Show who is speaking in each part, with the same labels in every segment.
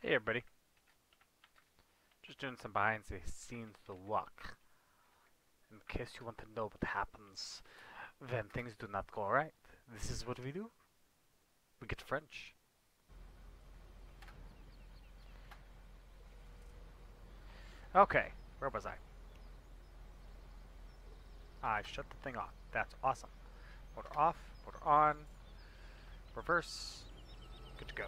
Speaker 1: Hey everybody, just doing some behind the scenes look. In case you want to know what happens when things do not go right. This is what we do. We get French. Okay, where was I? I shut the thing off. That's awesome. Motor off, motor on, reverse, good to go.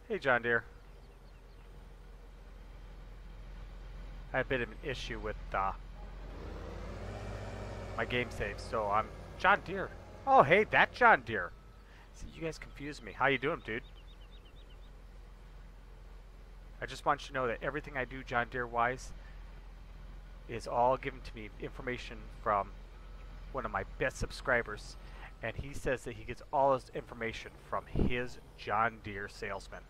Speaker 1: Hey John Deere. I had a bit of an issue with my game save, so I'm John Deere. Oh hey, that John Deere. See, you guys confused me. How you doing, dude? I just want you to know that everything I do John Deere wise is all given to me information from one of my best subscribers, and he says that he gets all his information from his John Deere salesman.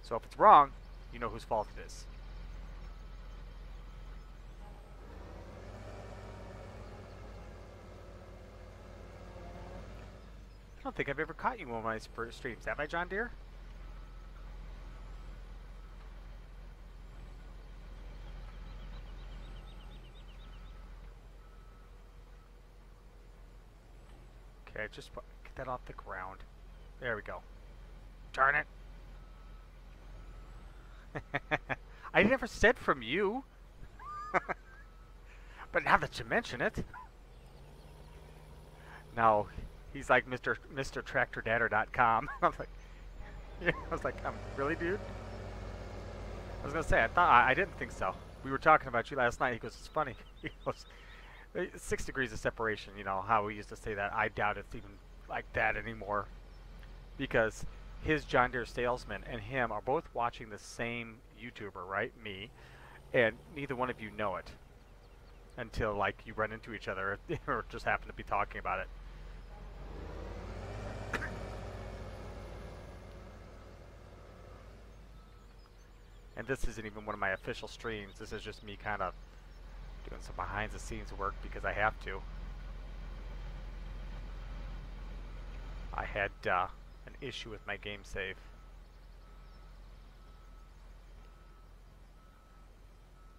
Speaker 1: So if it's wrong, you know whose fault it is. I don't think I've ever caught you on one of my streams, have I, John Deere? Okay, just get that off the ground. There we go. Darn it. I never said from you. But now that you mention it. No, he's like Mr. TractorDadder.com. I was like, really, dude? I was gonna say, I didn't think so. We were talking about you last night. He goes, it's funny. He goes, 6 degrees of separation. You know how we used to say that. I doubt it's even like that anymore, because his John Deere salesman and him are both watching the same YouTuber, right? Me, and neither one of you know it until like you run into each other or just happen to be talking about it. And this isn't even one of my official streams. This is just me kind of doing some behind the scenes work because I have to. I had an issue with my game save.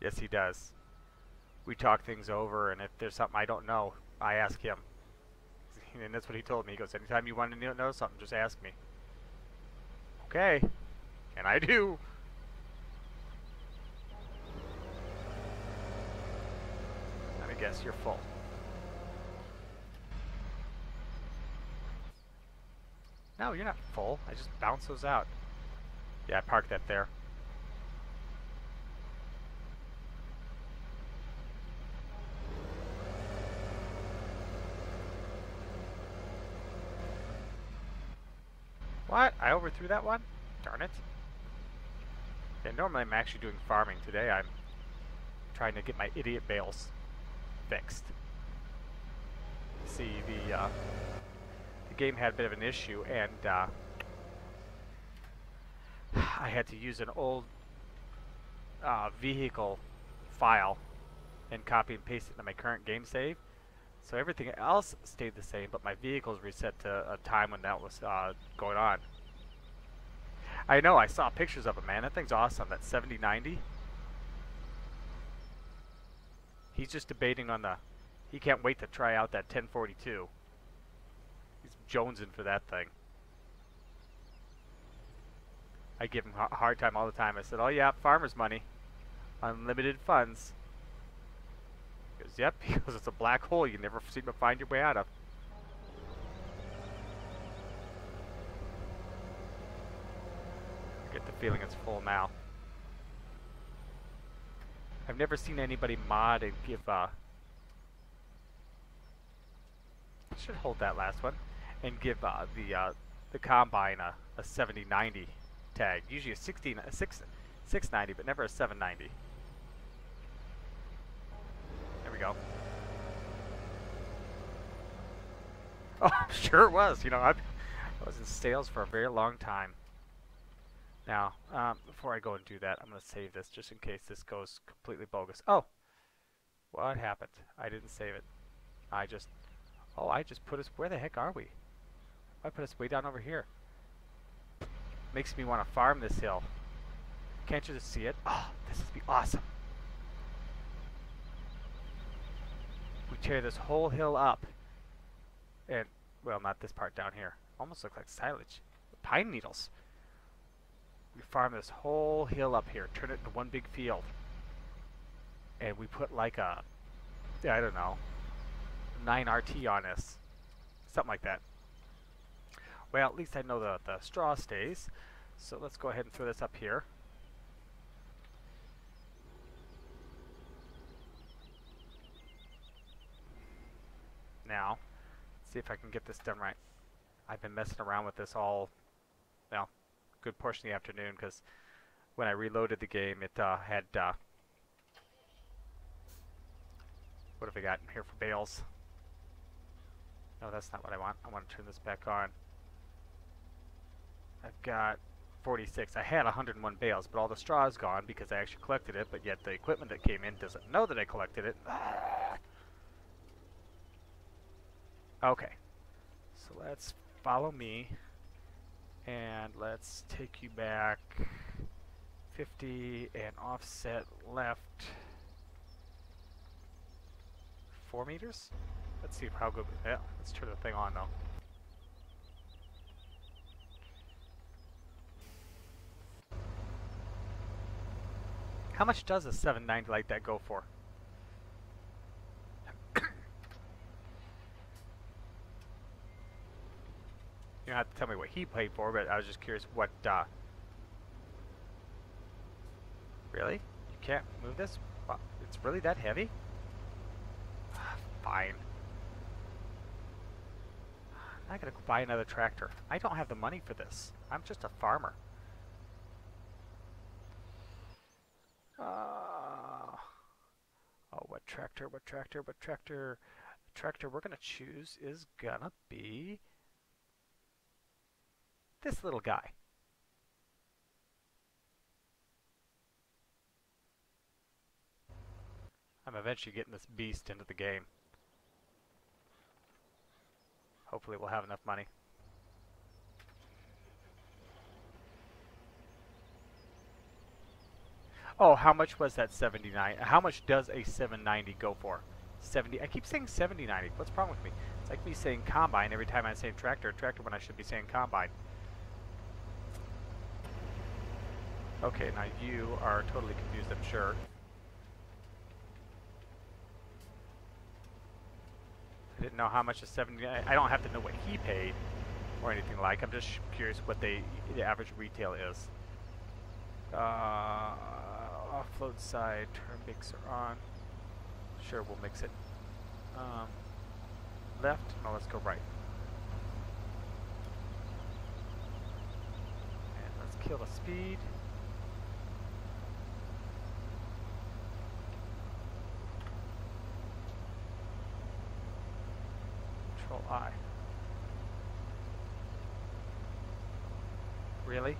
Speaker 1: Yes, he does. We talk things over, and if there's something I don't know, I ask him. And that's what he told me. He goes, anytime you want to know something, just ask me. Okay. And I do. Let me guess, you're full. No, you're not full. I just bounce those out. Yeah, I parked that there. What? I overthrew that one? Darn it. Yeah, normally I'm actually doing farming. Today I'm trying to get my idiot bales fixed. See, the game had a bit of an issue, and I had to use an old vehicle file and copy and paste it into my current game save. So everything else stayed the same, but my vehicles reset to a time when that was going on. I know, I saw pictures of it, man. That thing's awesome. That 7090. He's just debating on the... He can't wait to try out that 1042. He's jonesing for that thing. I give him a hard time all the time. I said, oh yeah, farmer's money. Unlimited funds. He goes, yep. He goes, it's a black hole you never seem to find your way out of. I get the feeling it's full now. I've never seen anybody mod and give I should hold that last one and give the combine a 7090 tag. Usually a 690, but never a 790. There we go. Oh, sure it was. You know, I was in sales for a very long time. Now, before I go and do that, I'm going to save this just in case this goes completely bogus. Oh, What happened? I didn't save it. I just... Oh, I just put us... Where the heck are we? I put us way down over here. Makes me want to farm this hill. Can't you just see it? Oh, this would be awesome. We tear this whole hill up. And, well, not this part down here. Almost look like silage. Pine needles. We farm this whole hill up here. Turn it into one big field. And we put like a... I don't know. 9 RT on this. Something like that. Well, at least I know the straw stays. So let's go ahead and throw this up here. Now, let's see if I can get this done right. I've been messing around with this all, well, good portion of the afternoon, because when I reloaded the game, it had, what have we got in here for bales? No, that's not what I want. I want to turn this back on. I've got 46. I had 101 bales, but all the straw is gone because I actually collected it, but yet the equipment that came in doesn't know that I collected it. Okay, so let's follow me, and let's take you back 50 and offset left 4 meters? Let's see how good, yeah, let's turn the thing on though. How much does a 790 like that go for? You don't have to tell me what he paid for, but I was just curious what, really? You can't move this? Wow, it's really that heavy? Fine. I gotta go buy another tractor. I don't have the money for this. I'm just a farmer. Oh, what tractor, what tractor, what tractor? The tractor we're gonna choose is gonna be this little guy. I'm eventually getting this beast into the game. Hopefully we'll have enough money. Oh, how much was that 79? How much does a 790 go for? 70. I keep saying 7090. What's the problem with me? It's like me saying combine every time I say tractor when I should be saying combine. Okay, now you are totally confused, I'm sure. I didn't know how much a 70. I don't have to know what he paid or anything like. I'm just curious what the average retail is. Offload side, turn mixer on. Sure, we'll mix it. Left? No, let's go right. And let's kill the speed. Control I. Really?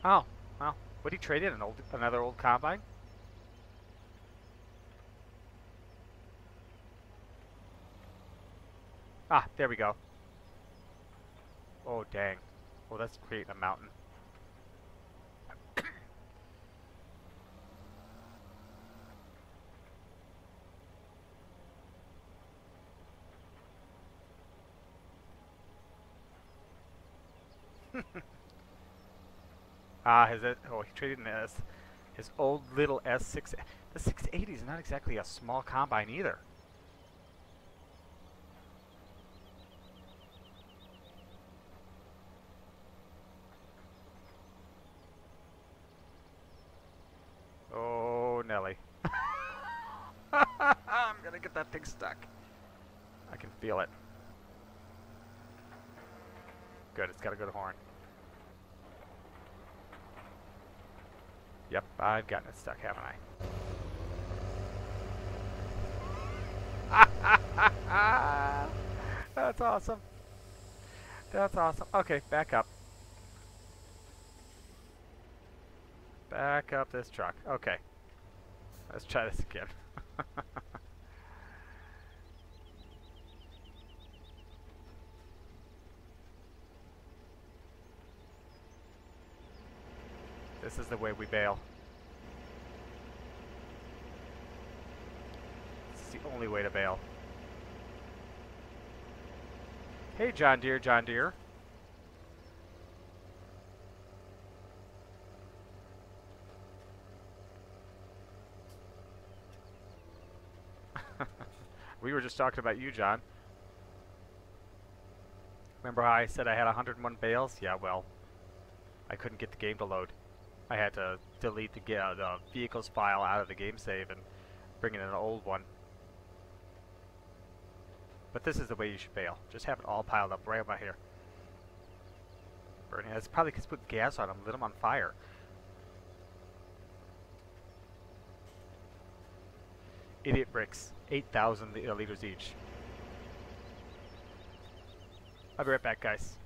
Speaker 1: Oh, well, would he trade in another old combine? Ah, there we go. Oh, dang. Oh, that's creating a mountain. Oh, he traded in his old little S6. The 680 is not exactly a small combine either. Oh, Nelly. I'm gonna get that thing stuck. I can feel it. Good, it's gotta go to horn. Yep, I've gotten it stuck, haven't I? That's awesome. That's awesome. Okay, back up. Back up this truck. Okay. Let's try this again. This is the way we bail. This is the only way to bail. Hey, John Deere, John Deere. We were just talking about you, John. Remember how I said I had 101 bales? Yeah, well, I couldn't get the game to load. I had to delete the vehicles file out of the game save and bring in an old one. But this is the way you should bail. Just have it all piled up right about here. Burning. It's probably because put gas on them, lit them on fire. Idiot bricks, 8,000 liters each. I'll be right back, guys.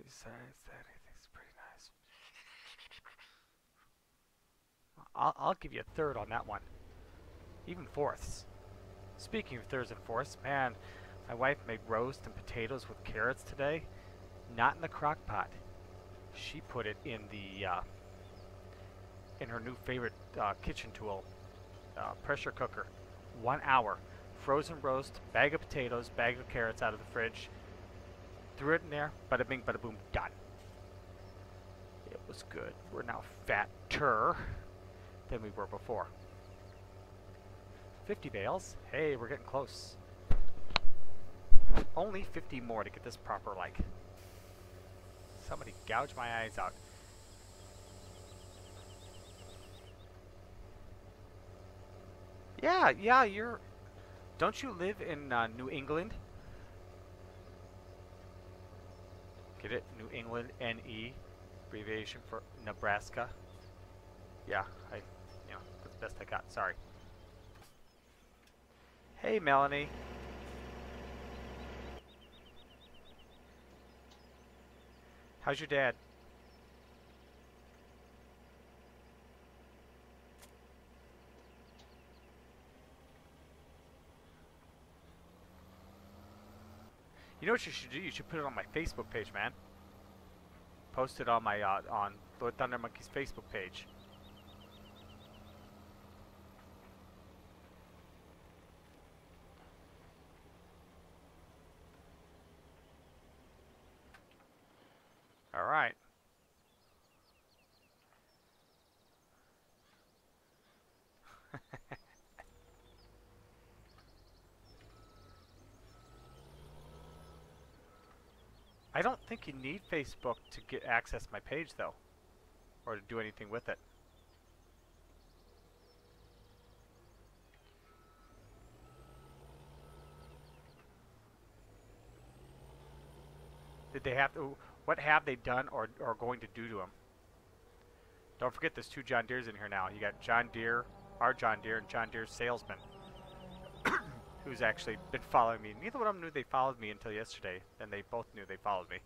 Speaker 1: Besides that, I think it's pretty nice. I'll give you a third on that one. Even fourths. Speaking of thirds and fourths, man, my wife made roast and potatoes with carrots today. Not in the crock pot. She put it in the in her new favorite kitchen tool, pressure cooker. 1 hour. Frozen roast, bag of potatoes, bag of carrots out of the fridge. Threw it in there, bada bing, bada boom, done. It was good. We're now fatter than we were before. 50 bales. Hey, we're getting close. Only 50 more to get this proper, like... Somebody gouge my eyes out. Yeah, yeah, you're... Don't you live in New England? Get it? New England, N-E, abbreviation for Nebraska. Yeah, that's the best I got. Sorry. Hey, Melanie. How's your dad? You know what you should do? You should put it on my Facebook page, man. Post it on my on Lord Thunder Monkey's Facebook page. All right. I don't think you need Facebook to get access to my page, though, or to do anything with it. Did they have to? What have they done or going to do to him? Don't forget, there's 2 John Deeres in here now. You got John Deere, our John Deere, and John Deere's salesman, who's actually been following me. Neither one of them knew they followed me until yesterday, and they both knew they followed me.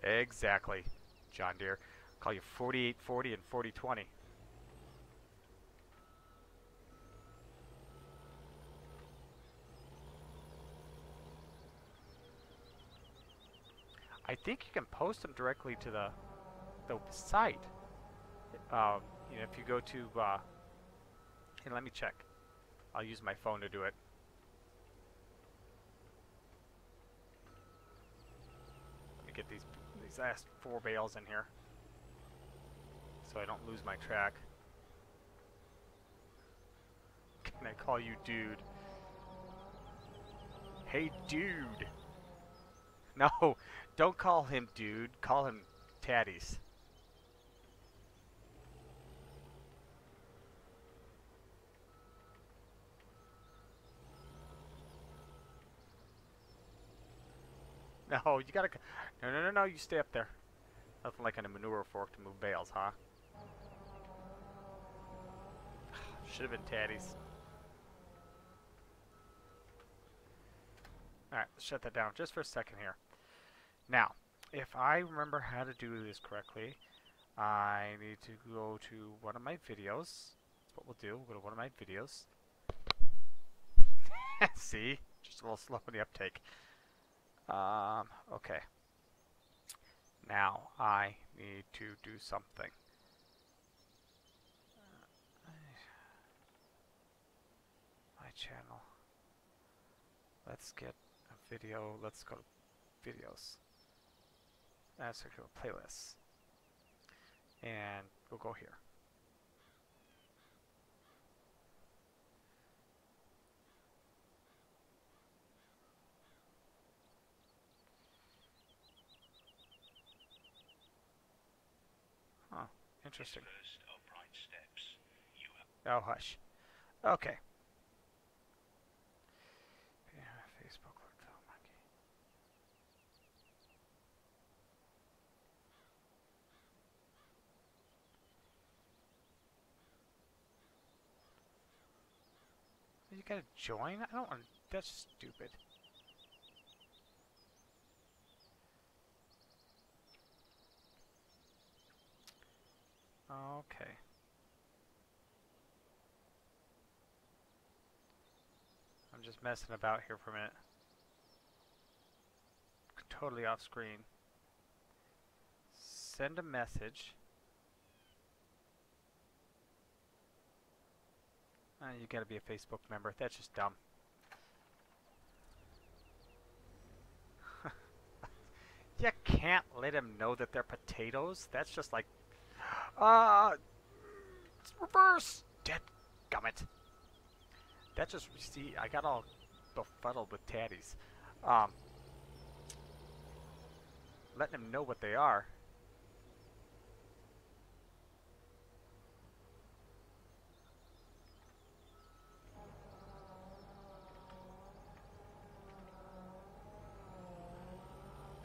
Speaker 1: Exactly, John Deere. Call you 4840 and 4020. I think you can post them directly to the site. You know, if you go to, and let me check. I'll use my phone to do it. Let me get these last 4 bales in here, so I don't lose my track. Can I call you dude? Hey, dude. No, don't call him dude. Call him Taddies. No, you gotta... No, you stay up there. Nothing like a manure fork to move bales, huh? Should have been Taddies. Alright, let's shut that down just for a second here. Now, if I remember how to do this correctly, I need to go to one of my videos. That's what we'll do. We'll go to one of my videos. See? Just a little slow in the uptake. Okay. Now, I need to do something. My channel. Let's get a video. Let's go to videos. That's a playlist. And we'll go here. Huh. Interesting. Oh, hush. Okay. Facebook. You gotta join? I don't want. That's stupid. Okay. I'm just messing about here for a minute. Totally off screen. Send a message. You gotta be a Facebook member. That's just dumb. You can't let them know that they're potatoes. That's just like, it's reverse. Dead gummit. That just, see, I got all befuddled with tatties. Um, letting them know what they are.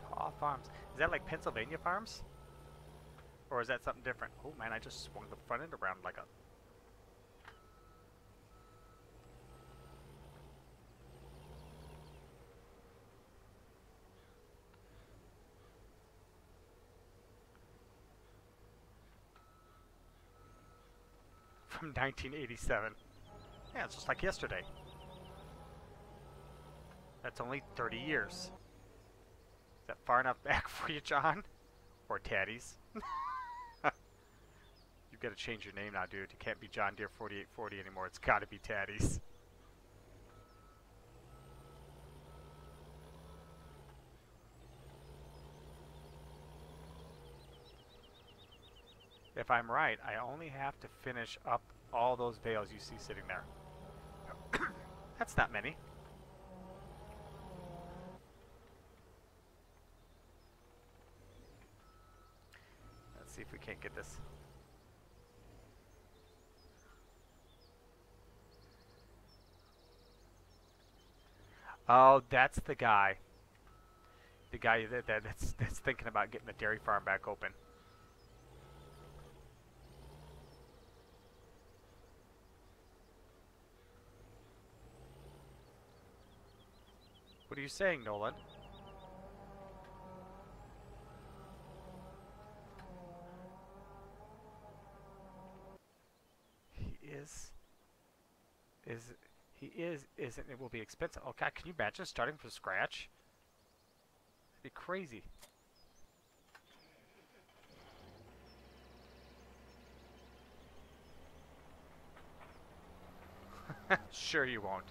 Speaker 1: Paw Farms. Is that like Pennsylvania Farms? Or is that something different? Oh man, I just swung the front end around like a... From 1987. Yeah, it's just like yesterday. That's only 30 years. Is that far enough back for you, John? Or Tatties? You've got to change your name now, dude. You can't be John Deere 4840 anymore. It's got to be Tatties. If I'm right, I only have to finish up all those bales you see sitting there. That's not many. Let's see if we can't get this. Oh, that's the guy. The guy that's thinking about getting the dairy farm back open. What are you saying, Nolan? Isn't, it will be expensive. Oh God, can you imagine starting from scratch? It'd be crazy. Sure you won't.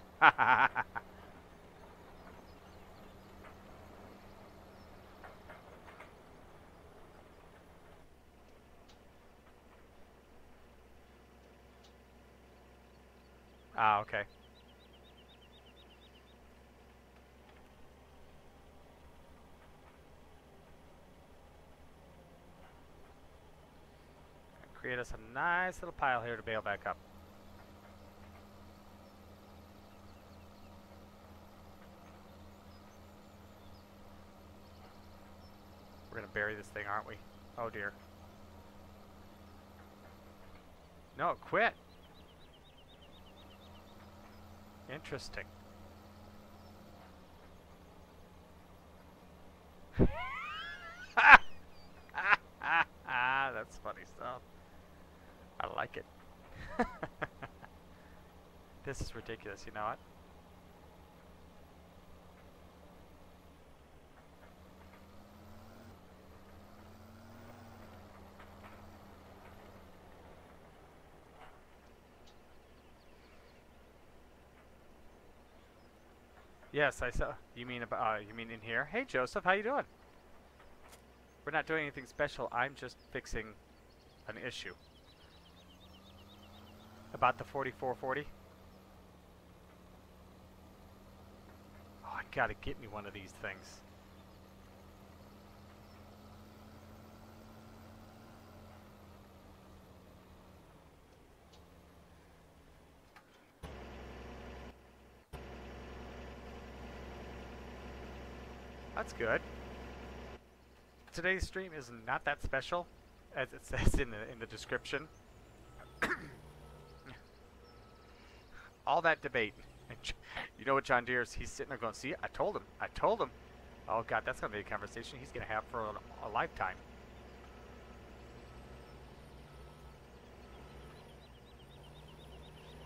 Speaker 1: Ah, okay. Create us a nice little pile here to bail back up. We're gonna bury this thing, aren't we? Oh dear. No, quit. Interesting. That's funny stuff. I like it. This is ridiculous, you know what? Yes, I saw. You mean about? You mean in here? Hey, Joseph, how you doing? We're not doing anything special. I'm just fixing an issue about the 4440. Oh, I gotta get me one of these things. That's good. Today's stream is not that special, as it says in the description. All that debate. You know what John Deere is? He's sitting there going, see, I told him. I told him. Oh, God, that's going to be a conversation he's going to have for a lifetime.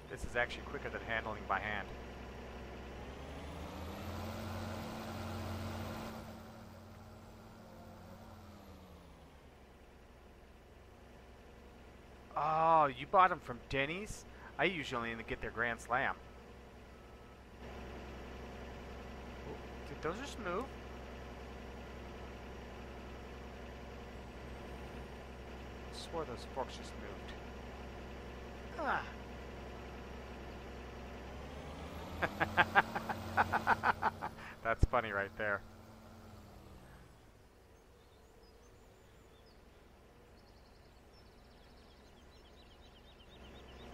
Speaker 1: This is actually quicker than handling by hand. Oh, you bought them from Denny's? I usually only get their Grand Slam. Did those just move? I swore those forks just moved. Ah. That's funny right there.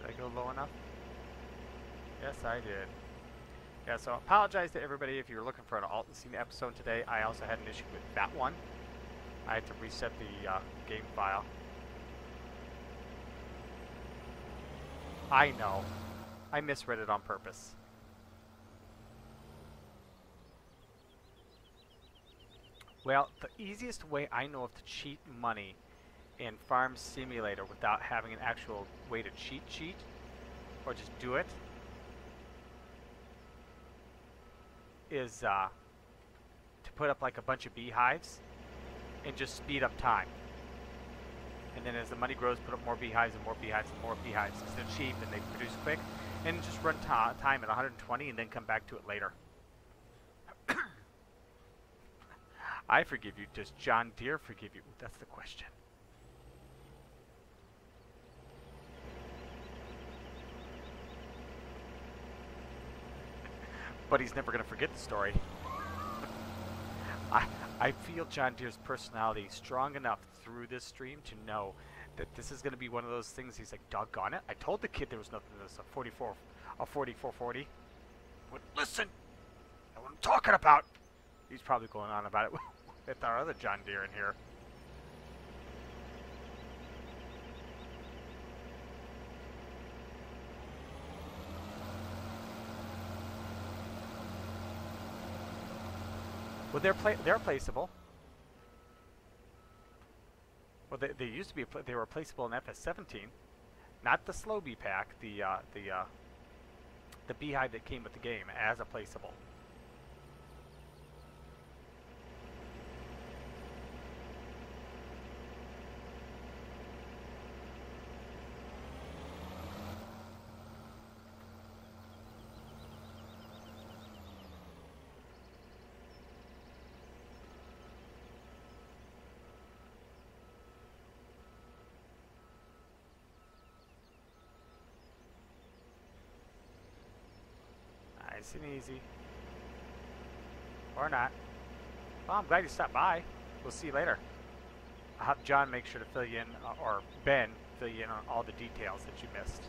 Speaker 1: Did I go low enough? Yes, I did. Yeah, so apologize to everybody if you were looking for an alt scene episode today. I also had an issue with that one. I had to reset the game file. I know. I misread it on purpose. Well, the easiest way I know of to cheat money in Farm Simulator without having an actual way to cheat, or just do it, is to put up like a bunch of beehives and just speed up time. And then as the money grows, put up more beehives and more beehives and more beehives because they're cheap and they produce quick. And just run time at 120 and then come back to it later. I forgive you. Does John Deere forgive you? That's the question. But he's never going to forget the story. I feel John Deere's personality strong enough through this stream to know that this is going to be one of those things. He's like, doggone it. I told the kid there was nothing to this, a 4440. But listen, I know what I'm talking about. He's probably going on about it with our other John Deere in here. Well, they're placeable. Well, they used to be they were placeable in FS17, not the slow bee pack, the beehive that came with the game as a placeable. Nice and easy. Or not. Well, I'm glad you stopped by. We'll see you later. I'll have John make sure to fill you in, or Ben fill you in on all the details that you missed.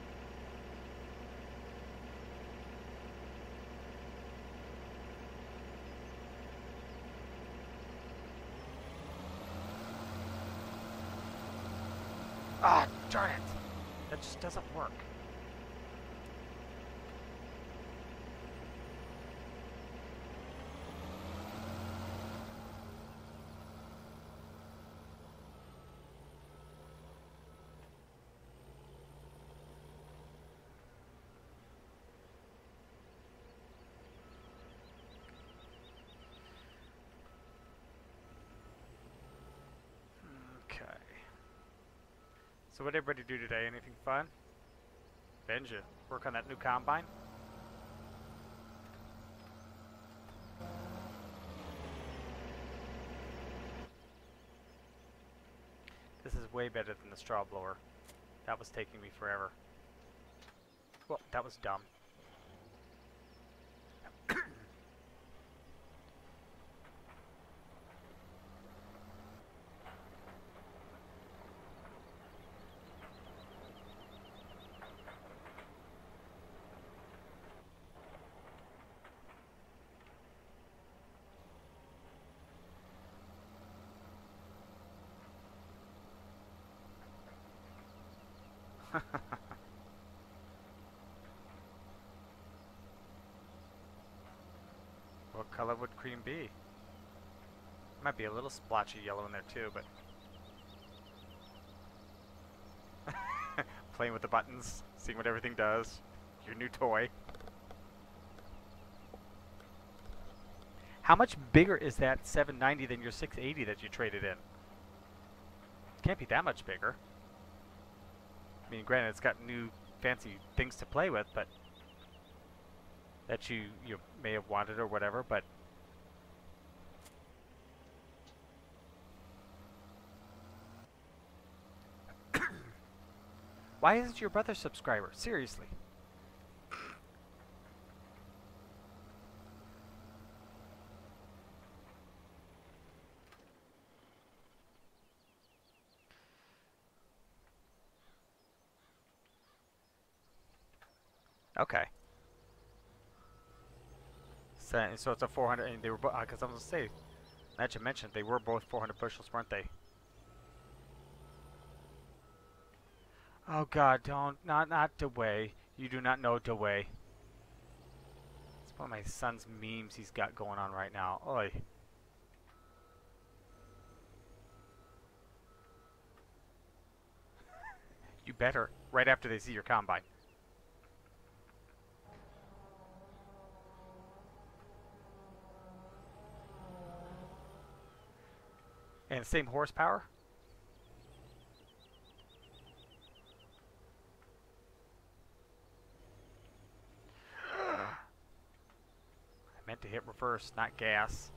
Speaker 1: Ah, darn it. That just doesn't work. So what did everybody do today? Anything fun? Benja, work on that new combine? This is way better than the straw blower. That was taking me forever. Well, that was dumb. What color would cream be? Might be a little splotchy yellow in there too, but playing with the buttons, seeing what everything does. Your new toy. How much bigger is that 790 than your 680 that you traded in? Can't be that much bigger. I mean, granted, it's got new fancy things to play with, but that you may have wanted or whatever, but why isn't your brother a subscriber? Seriously. Okay. So it's a 400, and they were because I was gonna say, that you mentioned they were both 400 bushels, weren't they? Oh God, don't not DeWay. You do not know DeWay. It's one of my son's memes he's got going on right now. Oi. You better, right after they see your combine. And same horsepower? I meant to hit reverse, not gas.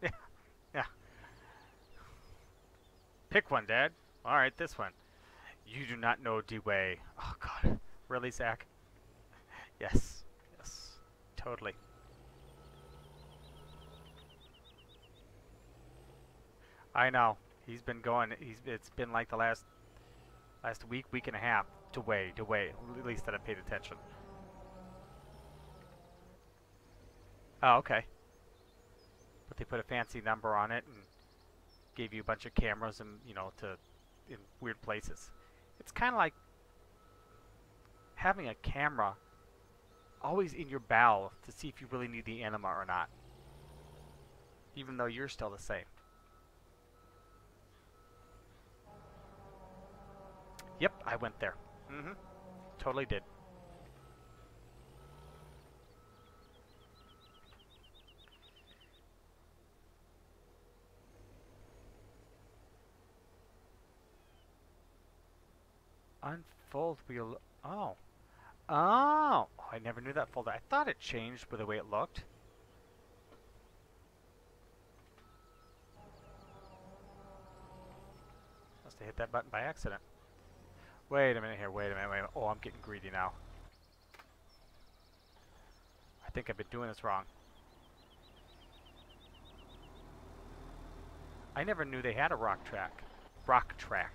Speaker 1: Yeah, yeah. Pick one, Dad. Alright, this one. You do not know D-Way. Oh God. Really, Zach? Yes. Yes. Totally. I know. He's been going. It's been like the last week and a half to weigh. At least that I paid attention. Oh, okay. But they put a fancy number on it and gave you a bunch of cameras and in weird places. It's kind of like having a camera always in your bow to see if you really need the anima or not, even though you're still the same. Yep, I went there. Mm-hmm. Totally did. Unfold wheel. Oh. Oh. I never knew that folder. I thought it changed with the way it looked. Must have hit that button by accident. Wait a minute here. Wait a minute. Oh, I'm getting greedy now. I think I've been doing this wrong. I never knew they had a rock track. Rock track.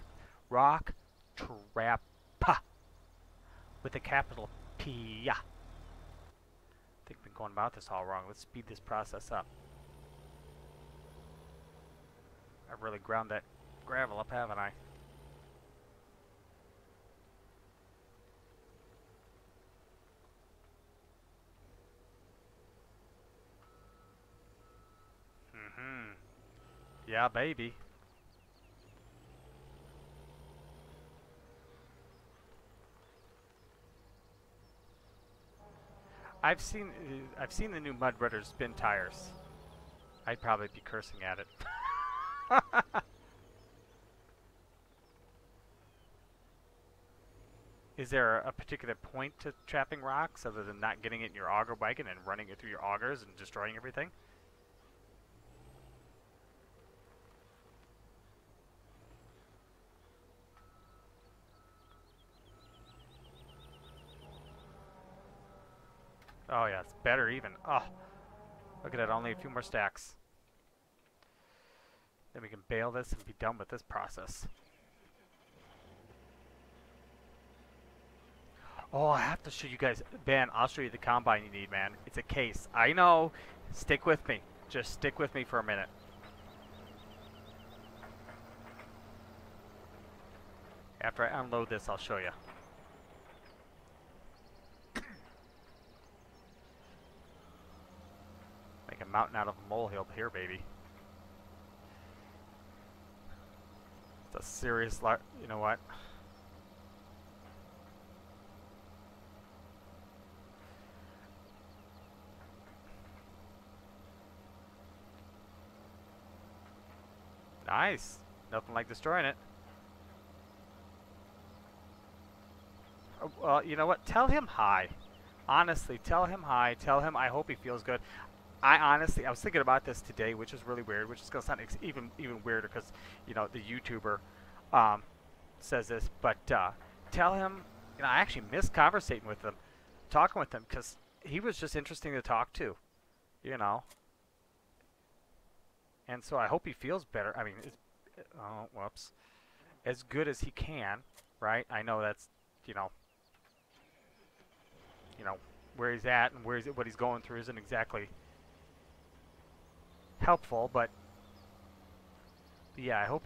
Speaker 1: Rock trap. With a capital P. I think I've been going about this all wrong. Let's speed this process up. I've really ground that gravel up, haven't I? Mm-hmm. Yeah, baby. I've seen the new Mud Rudders spin tires. I'd probably be cursing at it. Is there a particular point to trapping rocks other than not getting it in your auger wagon and running it through your augers and destroying everything? Oh yeah, it's better even. Oh, look at that, only a few more stacks. Then we can bail this and be done with this process. Oh, I have to show you guys. Ben, I'll show you the combine you need, man. It's a case. I know. Stick with me. Just stick with me for a minute. After I unload this, I'll show you. Make a mountain out of a molehill here, baby. It's a serious, you know what? Nice. Nothing like destroying it. Well, you know what? Tell him hi. Honestly, tell him hi. Tell him I hope he feels good. I was thinking about this today, which is really weird, which is going to sound even weirder because, the YouTuber says this. But tell him, I actually miss conversating with him, talking with him, because he was just interesting to talk to, you know. And so I hope he feels better. I mean, oh, whoops, as good as he can, right? I know that's, you know, where he's at and what he's going through isn't exactly helpful, but yeah, I hope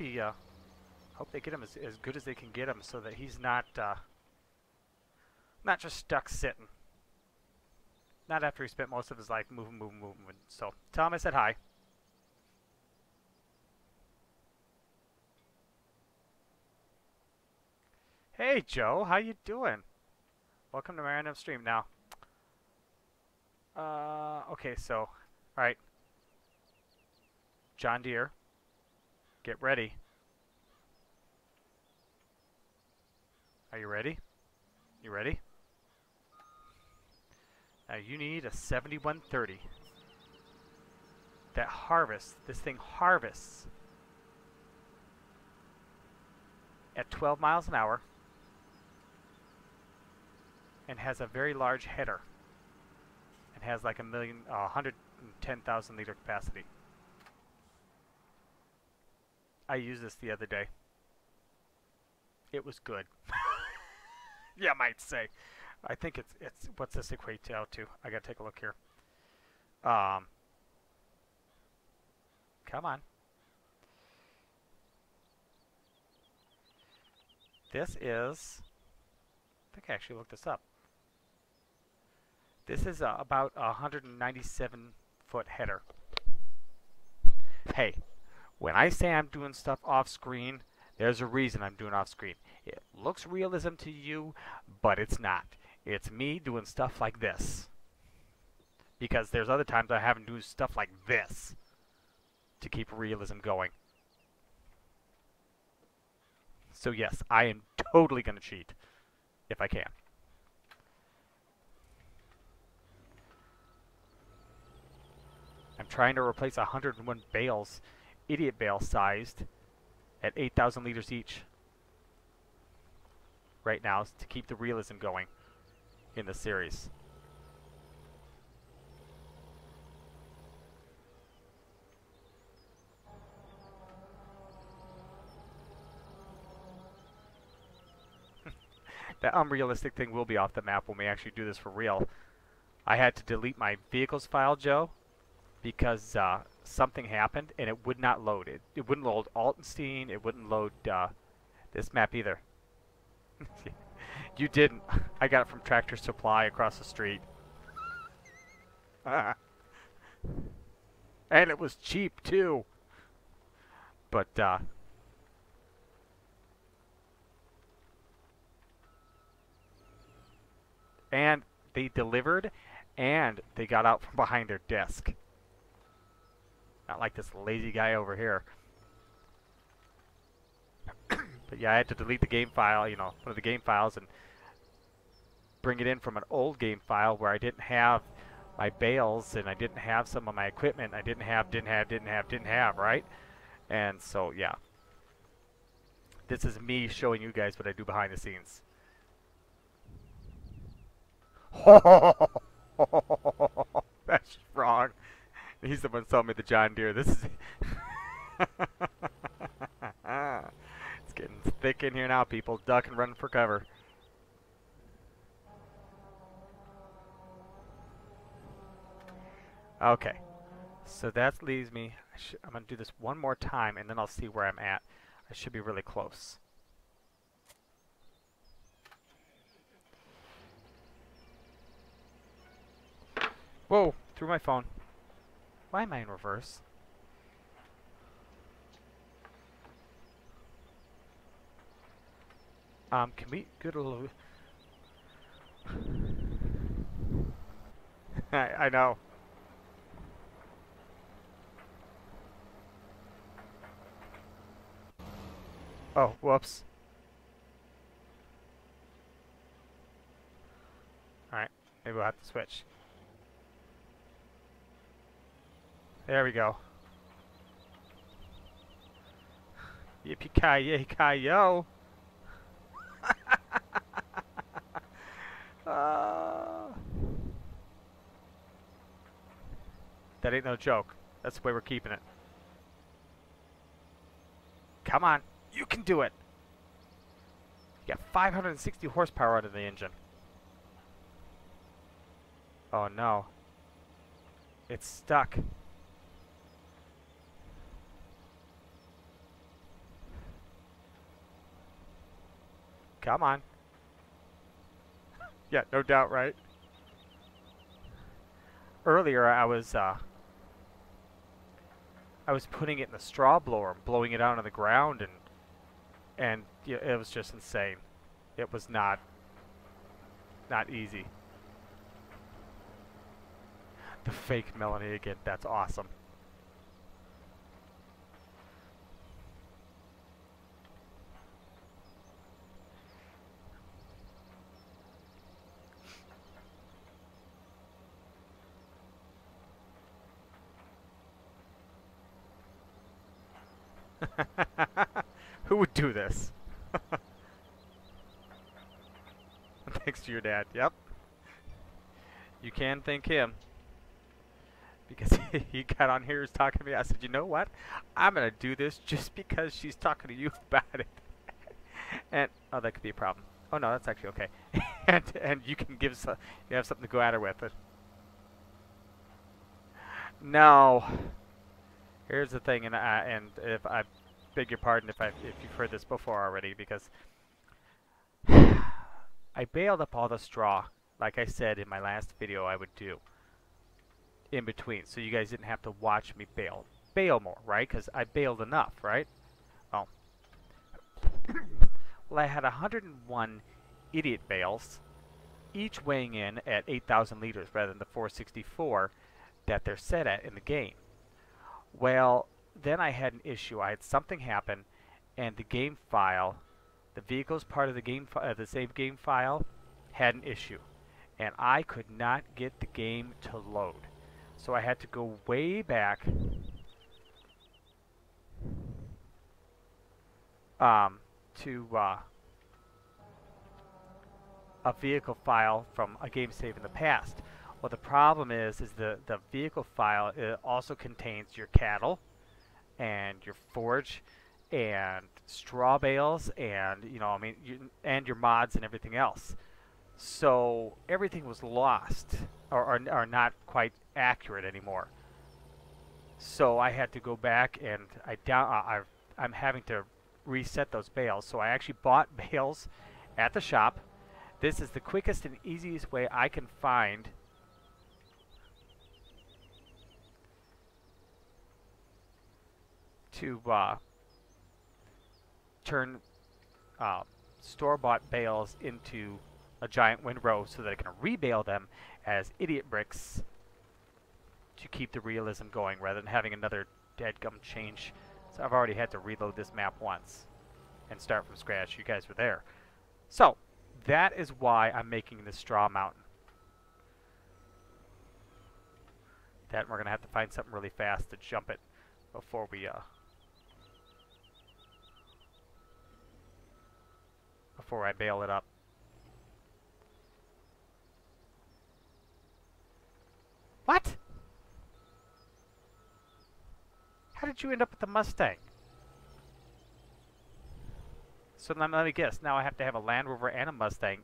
Speaker 1: hope they get him as good as they can get him, so that he's not just stuck sitting. Not after he spent most of his life moving. So tell him I said hi. Hey Joe, how you doing? Welcome to my random stream. Now, okay, so, all right, John Deere, get ready. Are you ready? You ready? Now you need a 7130 that harvests. This thing harvests at 12 miles an hour and has a very large header and has like 110,000 liter capacity. I used this the other day. It was good. Yeah, I might say. I think it's what's this equate out to? I gotta take a look here. Come on. This is, I think I actually looked this up. This is about a 197 foot header. Hey, when I say I'm doing stuff off screen, there's a reason I'm doing off screen. It looks realism to you, but it's not. It's me doing stuff like this. Because there's other times I haven't do stuff like this to keep realism going. So yes, I am totally going to cheat if I can. I'm trying to replace 101 bales, idiot bale sized, at 8,000 liters each right now to keep the realism going in the series. That unrealistic thing will be off the map when we actually do this for real. I had to delete my vehicles file, Joe, because something happened and it would not load. It wouldn't load Altenstein. It wouldn't load this map either. You didn't. I got it from Tractor Supply across the street. And it was cheap too. But and they delivered and they got out from behind their desk. Not like this lazy guy over here. But yeah, I had to delete the game file, you know, one of the game files, and bring it in from an old game file where I didn't have my bales and I didn't have some of my equipment. I didn't have, right? And so, yeah. This is me showing you guys what I do behind the scenes. That's wrong. He's the one selling me the John Deere. This is... It's getting thick in here now, people. Duck and run for cover. Okay. So that leaves me... I'm going to do this one more time, and then I'll see where I'm at. I should be really close. Whoa! Threw my phone. Why am I in reverse? Can we go to a little... I know. Oh, whoops. Alright, maybe we'll have to switch. There we go. Yippee-ki-yay-ki-yo! That ain't no joke. That's the way we're keeping it. Come on. You can do it. You got 560 horsepower out of the engine. Oh no. It's stuck. Come on. Yeah, no doubt, right? Earlier I was putting it in the straw blower and blowing it out on the ground, and yeah, it was just insane. It was not easy. The fake Melanie again, that's awesome. Who would do this? Thanks to your dad, yep. You can thank him. Because he got on here, was talking to me. I said, you know what? I'm going to do this just because she's talking to you about it. And, oh, that could be a problem. Oh, no, that's actually okay. and you can you have something to go at her with. No. Here's the thing, and if I beg your pardon if you've heard this before already, because I baled up all the straw, like I said in my last video I would do, in between, so you guys didn't have to watch me bail more, right? Because I bailed enough, right? Oh. Well, I had 101 idiot bales, each weighing in at 8,000 liters rather than the 464 that they're set at in the game. Well, then I had an issue. I had something happen, and the game file, the vehicles part of the game, the save game file, had an issue, and I could not get the game to load. So I had to go way back to a vehicle file from a game save in the past. Well, the problem is the vehicle file also contains your cattle and your forage and straw bales and and your mods and everything else. So everything was lost or not quite accurate anymore. So I had to go back and I'm having to reset those bales. So I actually bought bales at the shop. This is the quickest and easiest way I can find to turn store-bought bales into a giant windrow so that I can rebale them as idiot bricks to keep the realism going rather than having another deadgum change. So I've already had to reload this map once and start from scratch. You guys were there. So that is why I'm making this straw mountain. That we're going to have to find something really fast to jump it before we before I bail it up. What? How did you end up with the Mustang? So let me guess. Now I have to have a Land Rover and a Mustang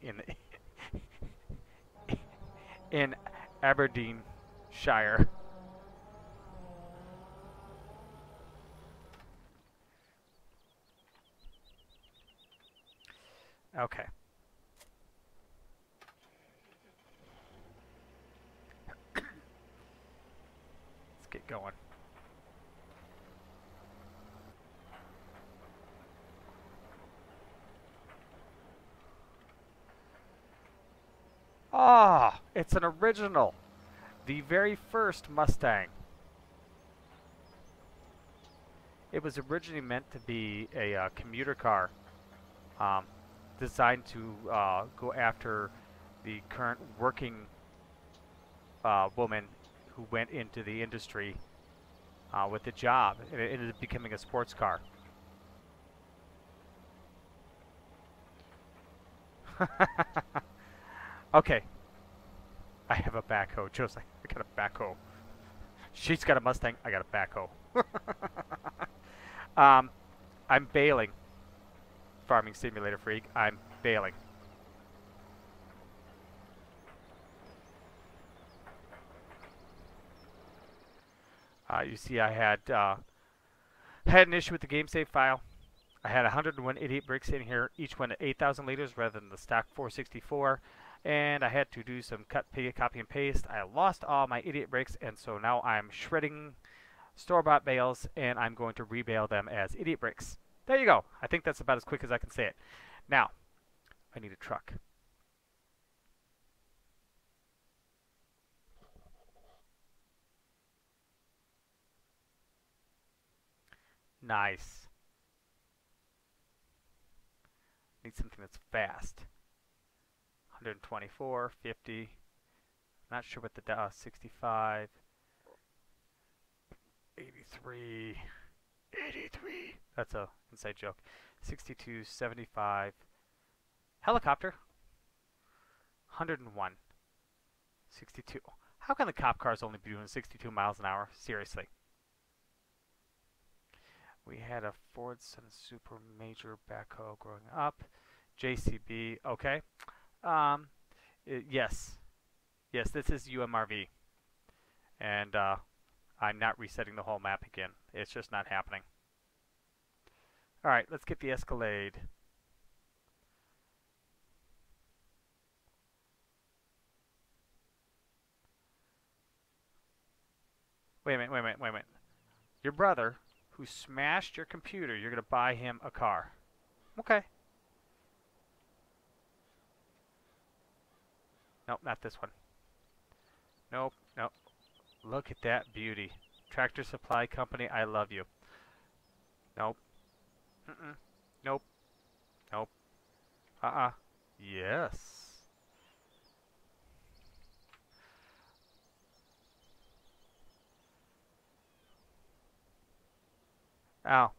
Speaker 1: in Aberdeenshire. Okay. Let's get going. Ah, it's an original. The very first Mustang. It was originally meant to be a commuter car, designed to go after the current working woman who went into the industry with a job. It ended up becoming a sports car. Okay. I have a backhoe. Joe's like, I got a backhoe. She's got a Mustang. I got a backhoe. um, I'm bailing. Farming Simulator Freak. I'm bailing. You see, I had an issue with the game save file. I had 101 88 bricks in here, each one at 8,000 liters rather than the stock 464. And I had to do some copy and paste. I lost all my idiot bricks, and so now I'm shredding store-bought bales, and I'm going to rebale them as idiot bricks. There you go. I think that's about as quick as I can say it. Now, I need a truck. Nice. Need something that's fast. 124, 50. Not sure what the 65. 83. 83. That's a inside joke. 62, 75. Helicopter. 101. 62. How can the cop cars only be doing 62 miles an hour? Seriously. We had a Ford Sun Super Major backhoe growing up. JCB. Okay. Yes. Yes, this is UMRV. And I'm not resetting the whole map again. It's just not happening. Alright, let's get the Escalade. Wait a minute. Your brother, who smashed your computer, you're going to buy him a car. Okay. Nope, not this one. Nope. Look at that beauty. Tractor Supply Company, I love you. Nope. Nope. Yes. Ow.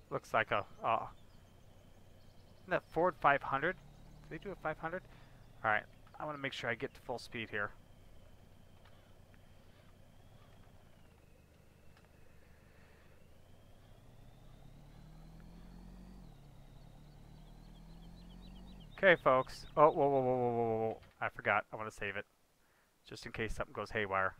Speaker 1: Looks like a... isn't that Ford 500? Did they do a 500? Alright. I want to make sure I get to full speed here. Okay, folks. Oh, whoa. I forgot. I want to save it. Just in case something goes haywire.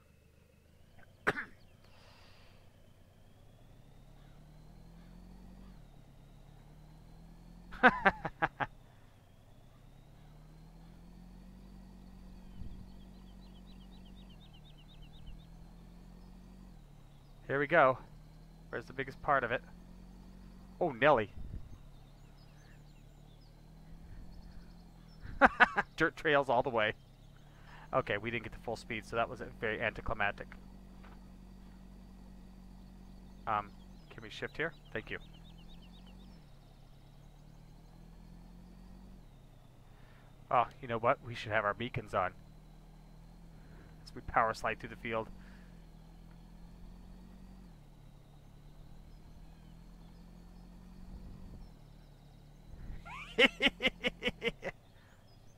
Speaker 1: Here we go. Where's the biggest part of it? Oh, Nelly. Dirt trails all the way. Okay, we didn't get to full speed, so that was very anticlimactic. Can we shift here? Thank you. Oh, you know what? We should have our beacons on as we power slide through the field.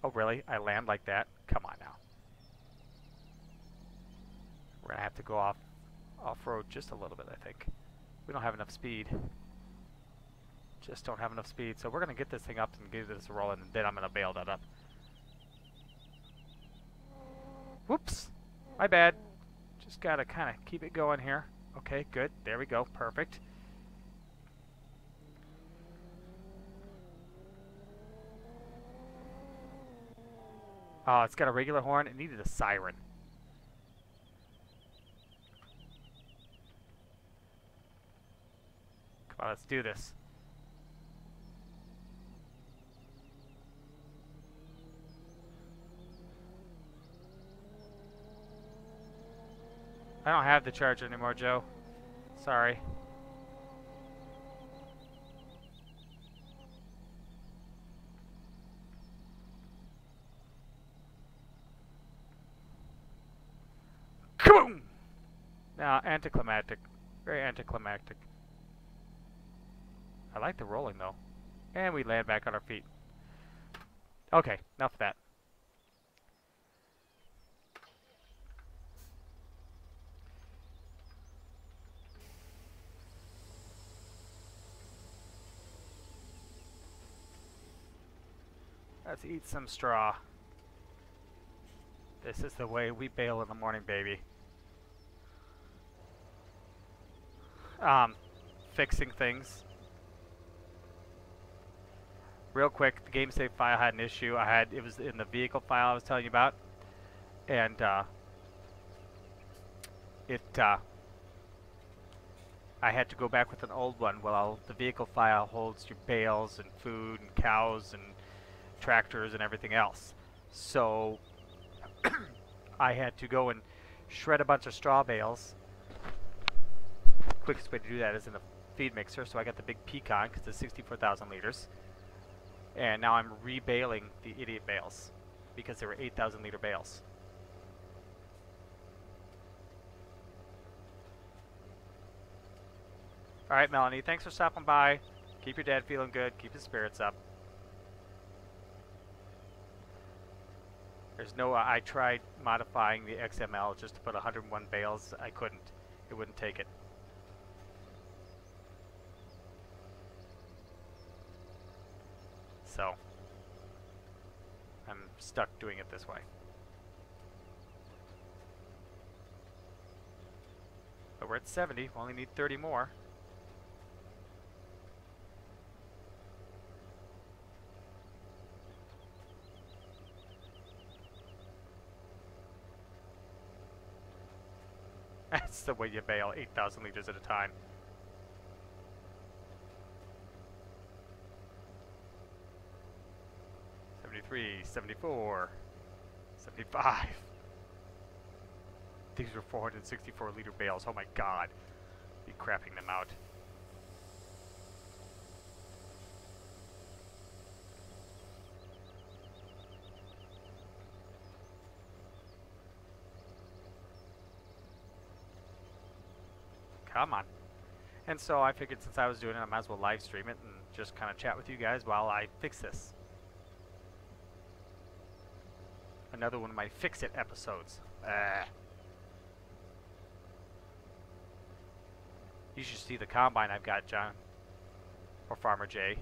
Speaker 1: Oh, really? I land like that? Come on now. We're going to have to go off-road just a little bit, I think. We don't have enough speed. Just don't have enough speed. So we're going to get this thing up and get this rolling, and then I'm going to bail that up. Whoops. My bad. Just got to kind of keep it going here. Okay, good. There we go. Perfect. Oh, it's got a regular horn. It needed a siren. Come on, let's do this. I don't have the charger anymore, Joe. Sorry. Kaboom! Now, anticlimactic. Very anticlimactic. I like the rolling, though. And we land back on our feet. Okay, enough of that. Let's eat some straw. This is the way we bail in the morning, baby. Fixing things. Real quick, the game save file had an issue. It was in the vehicle file I was telling you about, and I had to go back with an old one. Well, the vehicle file holds your bales and food and cows and tractors and everything else. So I had to go and shred a bunch of straw bales. Quickest way to do that is in the feed mixer. So I got the big pecan because it's 64,000 liters. And now I'm rebaling the idiot bales because they were 8,000 liter bales. Alright, Melanie, thanks for stopping by. Keep your dad feeling good. Keep his spirits up. There's no, I tried modifying the XML just to put 101 bales. I couldn't. It wouldn't take it. So, I'm stuck doing it this way. But we're at 70. We only need 30 more. That's the way you bale 8,000 liters at a time. '73, '74, '75. These were 464 liter bales. Oh my god. Be crapping them out. Come on. And so I figured since I was doing it, I might as well live stream it and just kind of chat with you guys while I fix this. Another one of my fix-it episodes. You should see the combine I've got, John. Or Farmer J.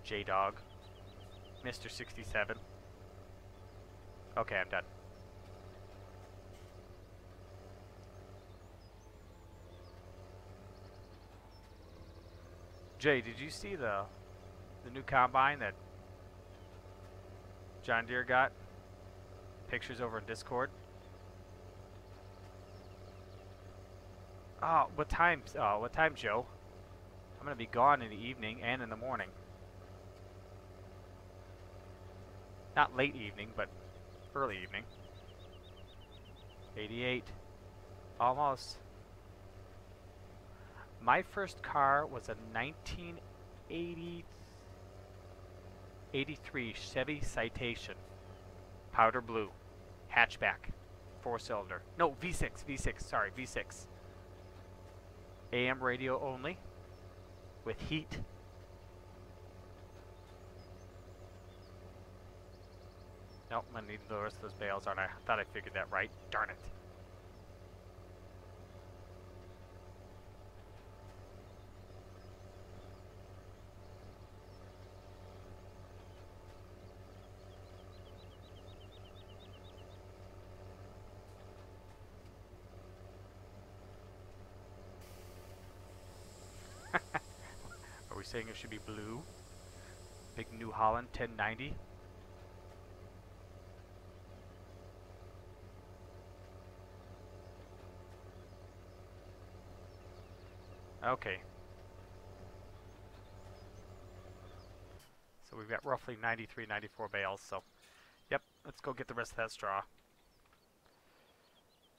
Speaker 1: J-Dog. Mr. 67. Okay, I'm done. Jay, did you see the new combine that John Deere got? Pictures over in Discord. Oh, what time, Joe? I'm gonna be gone in the evening and in the morning. Not late evening, but early evening. 88. Almost. My first car was a 1983 Chevy Citation. Powder blue. Hatchback. 4-cylinder. No, V6. Sorry, V6. AM radio only. With heat. Nope, I'm going to need the rest of those bales, aren't I? I thought I figured that right. Darn it. Are we saying it should be blue? Big New Holland 1090. Okay. So we've got roughly 93, 94 bales, so yep, let's go get the rest of that straw.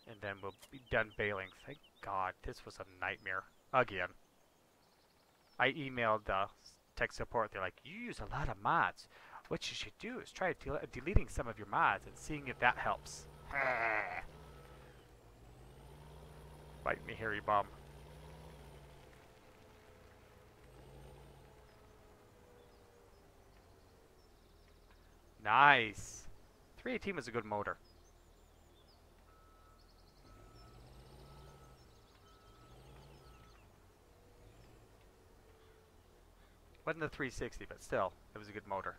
Speaker 1: And then we'll be done baling. Thank God, this was a nightmare. Again. I emailed tech support. They're like, you use a lot of mods. What you should do is try deleting some of your mods and seeing if that helps. Bite me, hairy bum. Nice. 318 was a good motor. Wasn't the 360, but still, it was a good motor.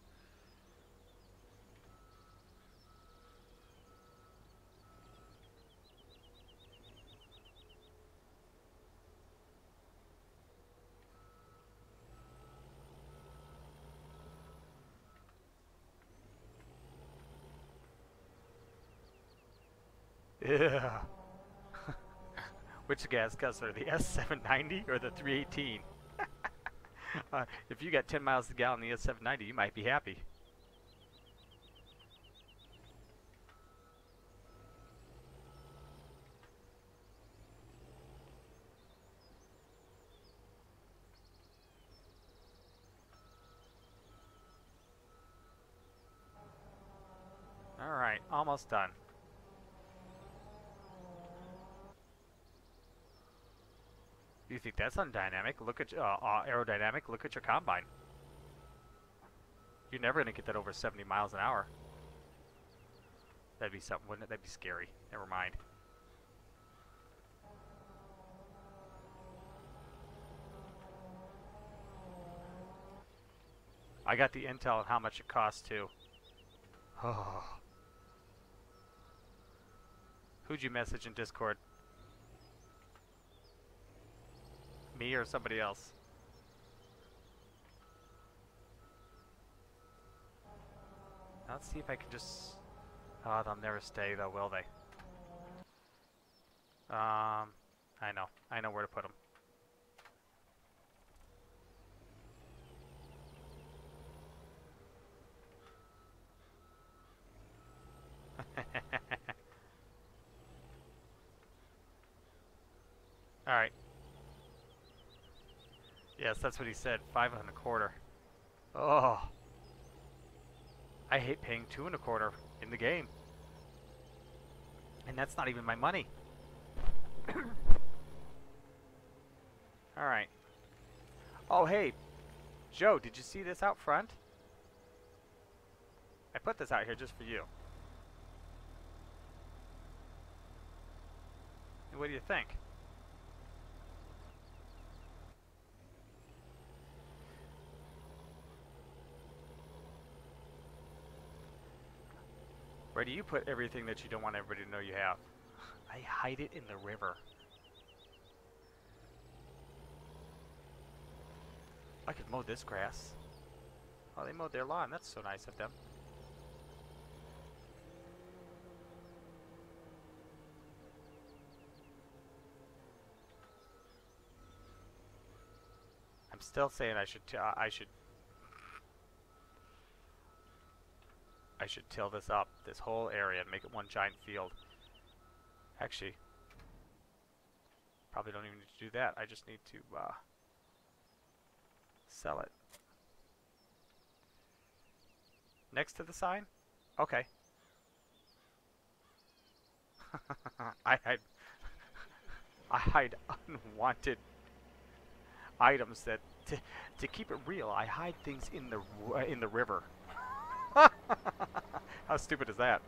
Speaker 1: Yeah. Which gas guzzler, the S790 or the 318? If you got 10 miles to the gallon in the S790, you might be happy. Alright, almost done. You think that's undynamic? Look at aerodynamic. Look at your combine. You're never gonna get that over 70 miles an hour. That'd be something, wouldn't it? That'd be scary. Never mind. I got the intel on how much it costs too. Oh. Who'd you message in Discord? Me or somebody else? Let's see if I can just... Oh, they'll never stay though, will they? I know. I know where to put them. Alright. Yes, that's what he said. 5.25. Oh. I hate paying 2.25 in the game. And that's not even my money. Alright. Oh, hey. Joe, did you see this out front? I put this out here just for you. And what do you think? Where do you put everything that you don't want everybody to know you have? I hide it in the river. I could mow this grass. Oh, they mowed their lawn. That's so nice of them. I'm still saying I should till this up, this whole area, and make it one giant field. Actually, probably don't even need to do that. I just need to sell it. Next to the sign? Okay. I hide unwanted items that to keep it real, I hide things in the river. How stupid is that?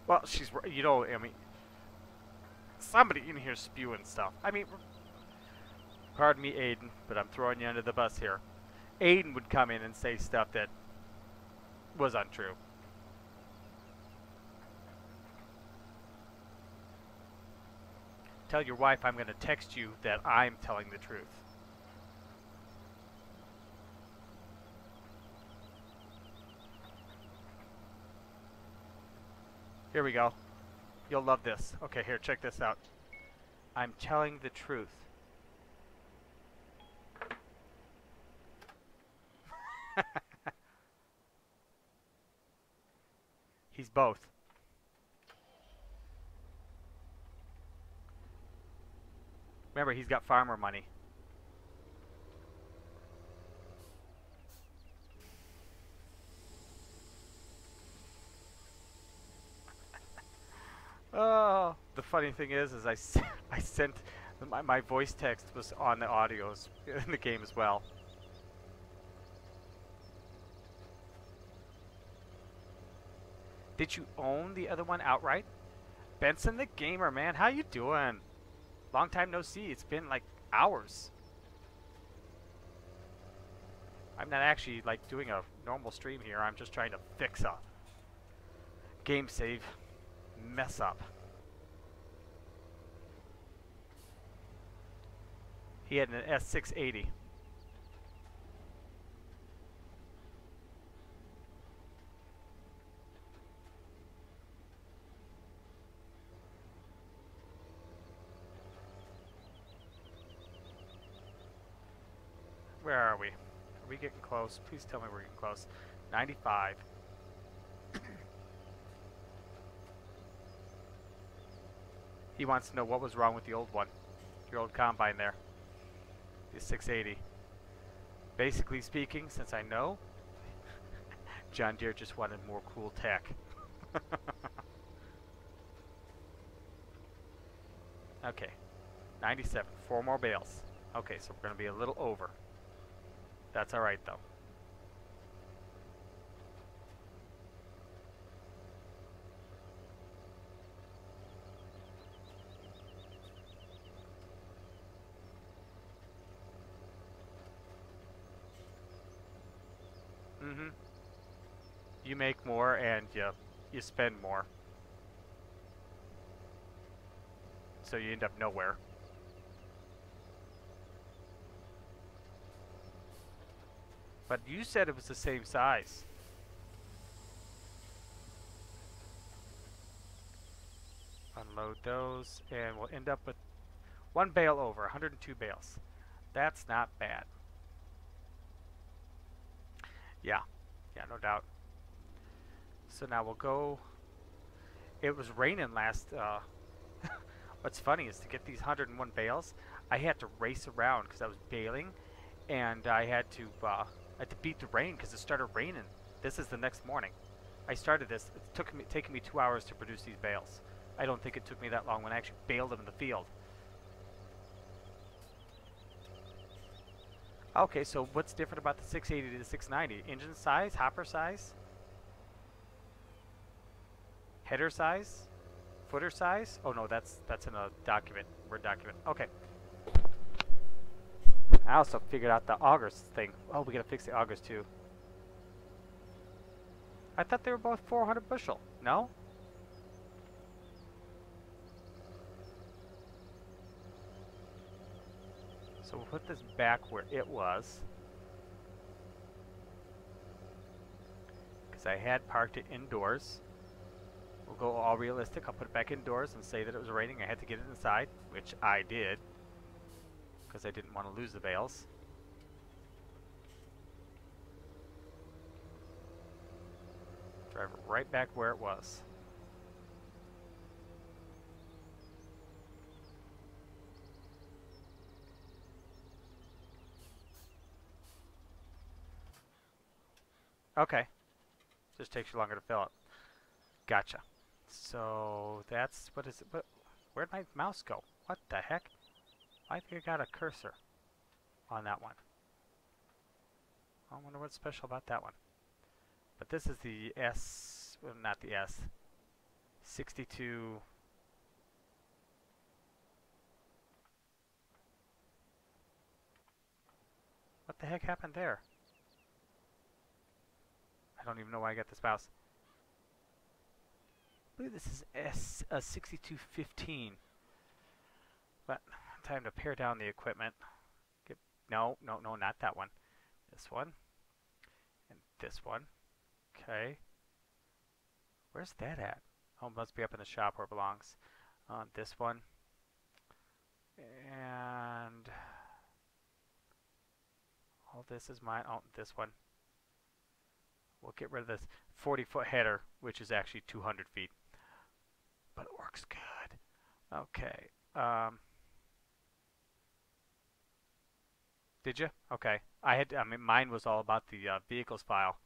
Speaker 1: Well, she's, you know, I mean, somebody in here spewing stuff. I mean, pardon me, Aiden, but I'm throwing you under the bus here. Aiden would come in and say stuff that was untrue. Tell your wife I'm going to text you that I'm telling the truth. Here we go. You'll love this. Okay, here, check this out. I'm telling the truth. He's both. Remember, he's got farmer money. Oh, the funny thing is I sent my voice text was on the audios in the game as well. Did you own the other one outright? Benson the Gamer, man, how you doing? Long time no see. It's been like hours. I'm not actually like doing a normal stream here. I'm just trying to fix a game save mess up. He had an S680. Where are we? Are we getting close? Please tell me we're getting close. 95. He wants to know what was wrong with the old one. Your old combine there. The 680. Basically speaking, since I know, John Deere just wanted more cool tech. Okay. 97. 4 more bales. Okay, so we're going to be a little over. That's alright though. Mm-hmm. You make more and you spend more. So you end up nowhere. But you said it was the same size. Unload those and we'll end up with 1 bale over, 102 bales. That's not bad. Yeah, no doubt. So now we'll go. It was raining last. What's funny is to get these 101 bales, I had to race around because I was baling, and I had to beat the rain because it started raining. This is the next morning. I started this. It's taking me 2 hours to produce these bales. I don't think it took me that long when I actually baled them in the field. Okay, so what's different about the 680 to the 690? Engine size, hopper size, header size, footer size? Oh no, that's in a document, Word document. Okay. I also figured out the augers thing. Oh, we gotta fix the augers too. I thought they were both 400 bushel. No? So we'll put this back where it was. Because I had parked it indoors. We'll go all realistic. I'll put it back indoors and say that it was raining. I had to get it inside, which I did. Because I didn't want to lose the bales. Drive it right back where it was. Okay. Just takes you longer to fill it. Gotcha. So that's, what is it? What, where'd my mouse go? What the heck? I think I got a cursor on that one. I wonder what's special about that one. But this is the S, well, not the S, 62. What the heck happened there? I don't even know why I got this mouse. I believe this is S6215. But time to pare down the equipment. No, not that one. This one. And this one. Okay. Where's that at? Oh, it must be up in the shop where it belongs. This one. And all this is mine. Oh, this one. We'll get rid of this 40-foot header, which is actually 200 feet. But it works good. Okay. Did you? Okay. I mean, mine was all about the vehicles file.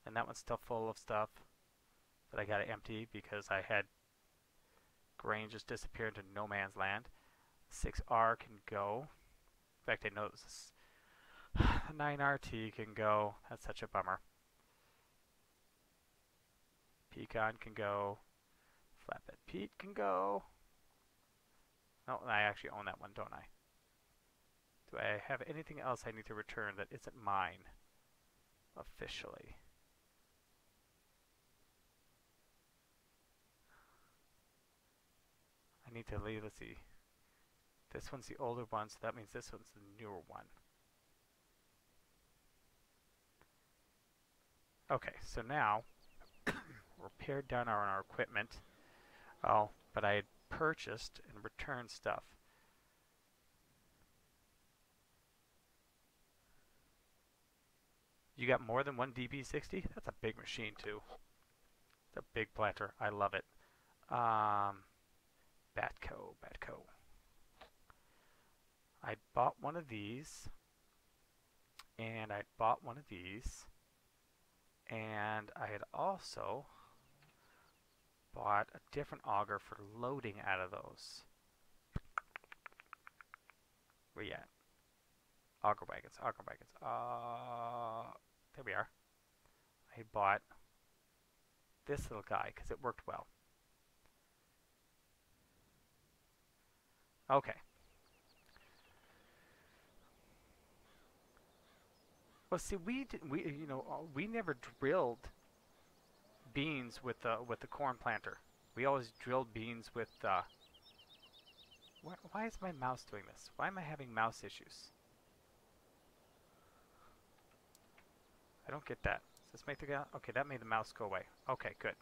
Speaker 1: And that one's still full of stuff that I got to empty because I had grain just disappear into no man's land. 6R can go. In fact, I know this. 9RT can go. That's such a bummer. Pecan can go. Flatbed Pete can go. No, I actually own that one, don't I? Do I have anything else I need to return that isn't mine officially? I need to leave, let's see. This one's the older one, so that means this one's the newer one. Okay, so now we're pared down on our equipment. Oh, but I had purchased and returned stuff. You got more than one DB60? That's a big machine too. It's a big planter. I love it. Batco. I bought one of these, and I bought one of these, and I had also bought a different auger for loading out of those. Where you at? Auger wagons. There we are. I bought this little guy because it worked well. Okay. Well, see, we never drilled beans with the corn planter. We always drilled beans with why is my mouse doing this? Why am I having mouse issues? I don't get that. Does this make the guy? Okay, that made the mouse go away. Okay, good.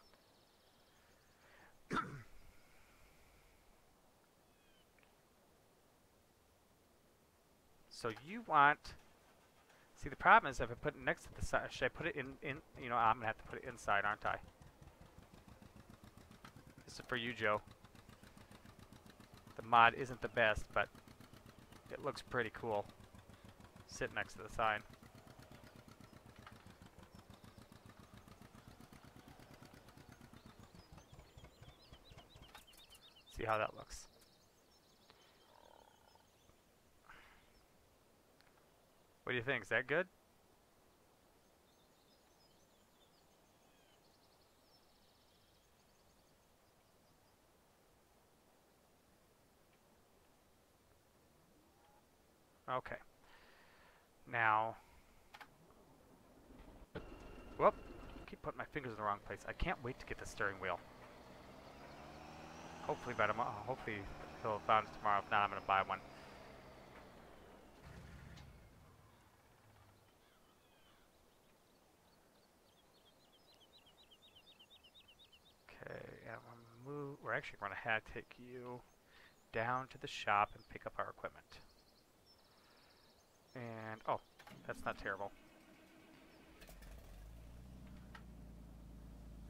Speaker 1: So you want... See, the problem is if I put it next to the side, should I put it in, you know, I'm going to have to put it inside, aren't I? This is for you, Joe. The mod isn't the best, but it looks pretty cool. Sit next to the sign. See how that looks. What do you think? Is that good? Okay. Now, whoop! Keep putting my fingers in the wrong place. I can't wait to get the steering wheel. Hopefully by tomorrow. Hopefully he'll have found it tomorrow. If not, I'm going to buy one. Okay, and we're actually going to have to take you down to the shop and pick up our equipment. And, oh, that's not terrible.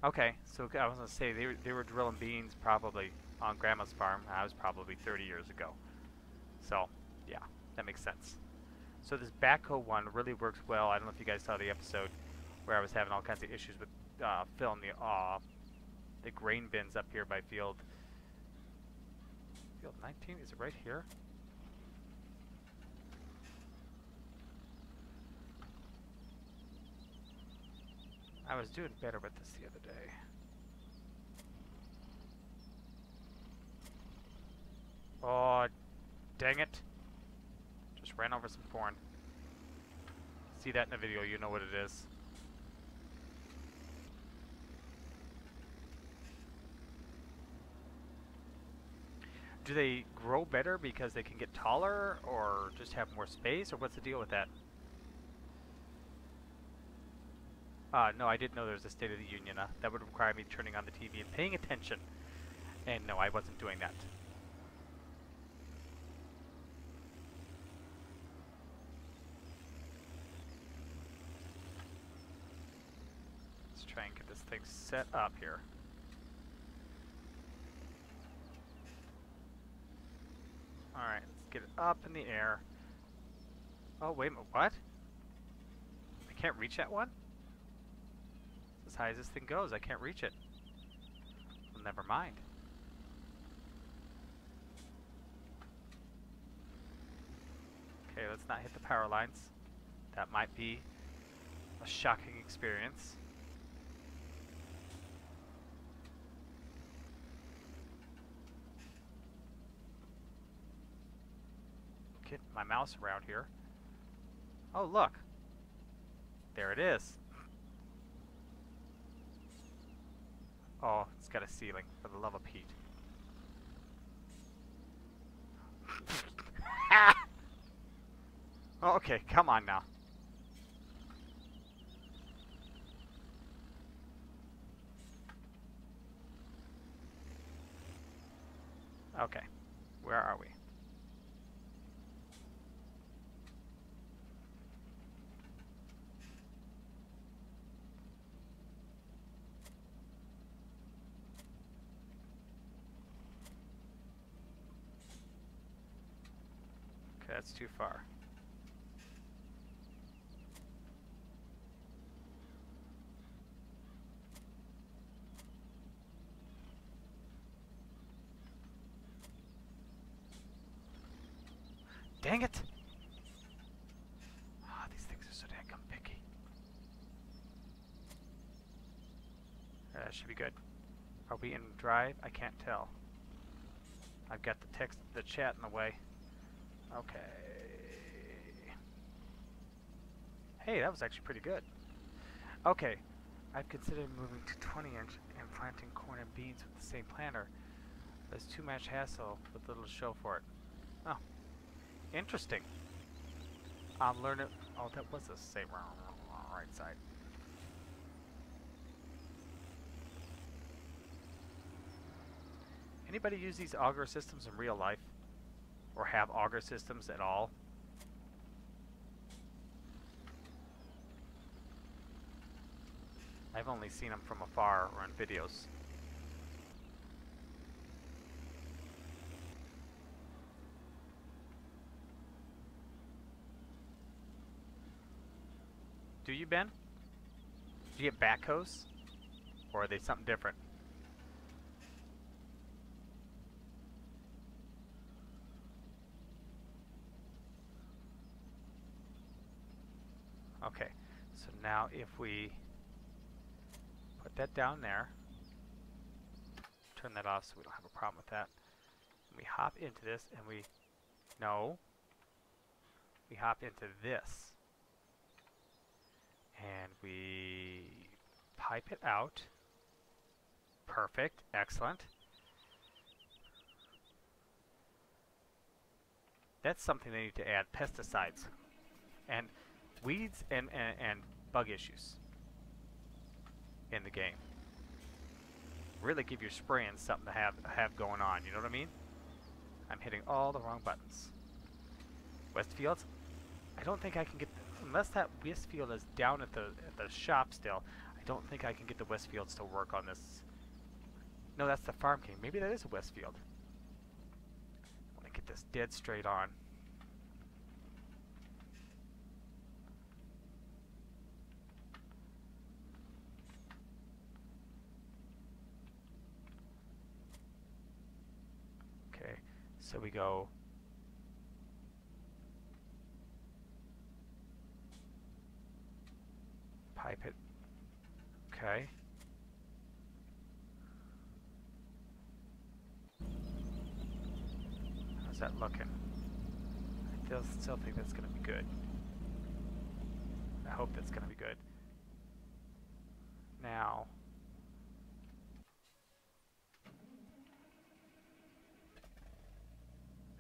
Speaker 1: Okay, so I was going to say, they were drilling beans probably on Grandma's farm. I was probably 30 years ago. So, yeah, that makes sense. So this backhoe one really works well. I don't know if you guys saw the episode where I was having all kinds of issues with filling the grain bins up here by field 19. Is it right here? I was doing better with this the other day. Oh, dang it. Just ran over some corn. See that in the video, you know what it is. Do they grow better because they can get taller or just have more space, or what's the deal with that? No, I didn't know there was a State of the Union. That would require me turning on the TV and paying attention. And no, I wasn't doing that. Let's try and get this thing set up here. Alright, let's get it up in the air. Oh, wait a minute, what? I can't reach that one? As high as this thing goes, I can't reach it. Well, never mind. Okay, let's not hit the power lines. That might be a shocking experience. Get my mouse around here. Oh, look. There it is. Oh, it's got a ceiling, for the love of Pete. Oh, okay, come on now. Okay, where are we? Okay, that's too far. Dang it! Ah, oh, these things are so damn picky. That should be good. Are we in drive? I can't tell. I've got the text, the chat in the way. Okay. Hey, that was actually pretty good. Okay. I've considered moving to 20-inch and planting corn and beans with the same planter. But it's too much hassle with little to show for it. Oh. Interesting. I'm learning. Oh, that was the same right side. Anybody use these auger systems in real life? Or have auger systems at all? I've only seen them from afar or in videos. Do you, Ben? Do you get backhoes? Or are they something different? Okay, so now if we put that down there, turn that off so we don't have a problem with that. We hop into this and we hop into this. And we pipe it out. Perfect, excellent. That's something they need to add, pesticides. And weeds and bug issues in the game. Really give your spraying something to have going on, you know what I mean? I'm hitting all the wrong buttons. Westfields? I don't think I can get, unless that Westfield is down at the shop still, I don't think I can get the Westfields to work on this. No, that's the Farm King. Maybe that is a Westfield. I want to get this dead straight on. Okay, so we go pipe it. Okay. How's that looking? I still think that's going to be good. I hope that's going to be good. Now,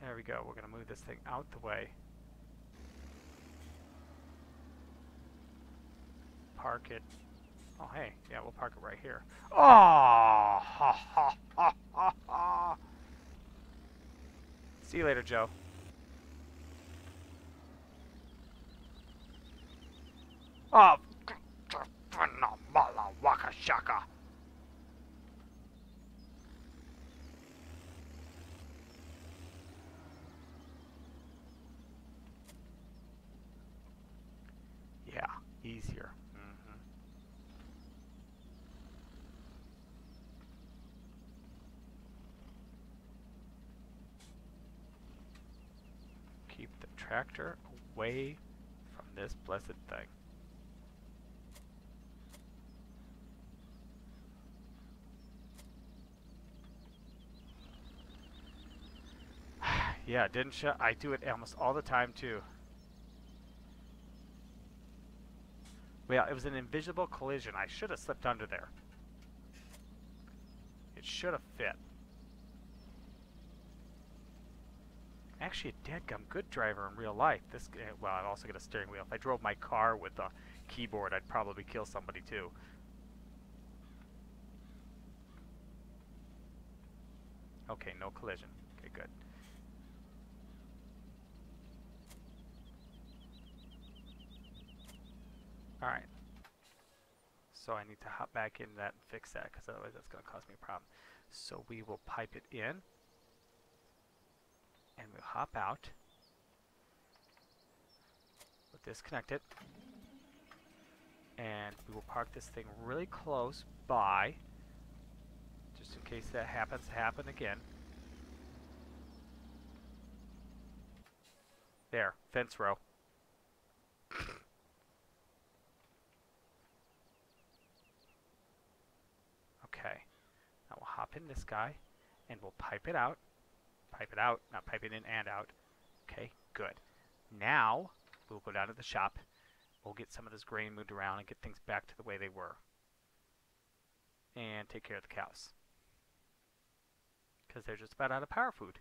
Speaker 1: there we go. We're going to move this thing out the way. Park it. Oh, hey. Yeah, we'll park it right here. Oh! Ha, ha, ha, ha, ha. See you later, Joe. Oh! Waka shaka. Yeah, easier. Keep the tractor away from this blessed thing. Yeah, didn't show. I do it almost all the time too. Well, it was an invisible collision. I should have slipped under there. It should have fit. Actually a dadgum good driver in real life. This, well, I've also got a steering wheel. If I drove my car with a keyboard, I'd probably kill somebody too. Okay, no collision. Okay, good. Alright. So I need to hop back into that and fix that, because otherwise that's going to cause me a problem. So we will pipe it in, and we'll hop out. We'll disconnect it, and we will park this thing really close by, just in case that happens to happen again. There, fence row. Okay, now we'll hop in this guy, and we'll pipe it out. Pipe it out, not pipe it in and out. Okay, good. Now, we'll go down to the shop. We'll get some of this grain moved around and get things back to the way they were. And take care of the cows. Because they're just about out of power food.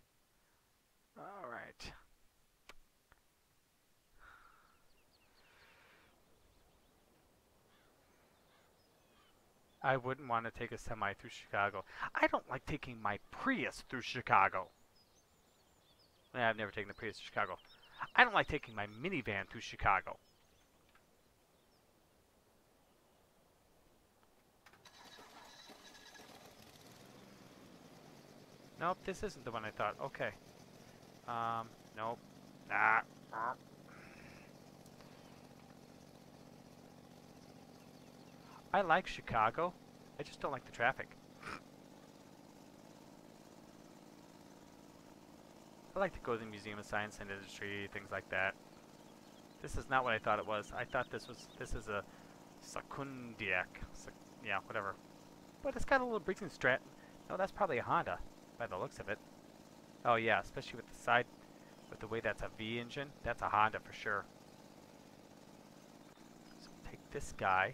Speaker 1: Alright. I wouldn't want to take a semi through Chicago. I don't like taking my Prius through Chicago. I've never taken the Prius to Chicago. I don't like taking my minivan through Chicago. Nope, this isn't the one I thought. Okay. Nope. Ah. I like Chicago. I just don't like the traffic. I like to go to the Museum of Science and Industry, things like that. This is not what I thought it was. I thought this is a Secundiac. Yeah, whatever. But it's got a little Briggs & Stratton. No, that's probably a Honda, by the looks of it. Oh yeah, especially with the side, with the way that's a V engine. That's a Honda for sure. So we'll take this guy,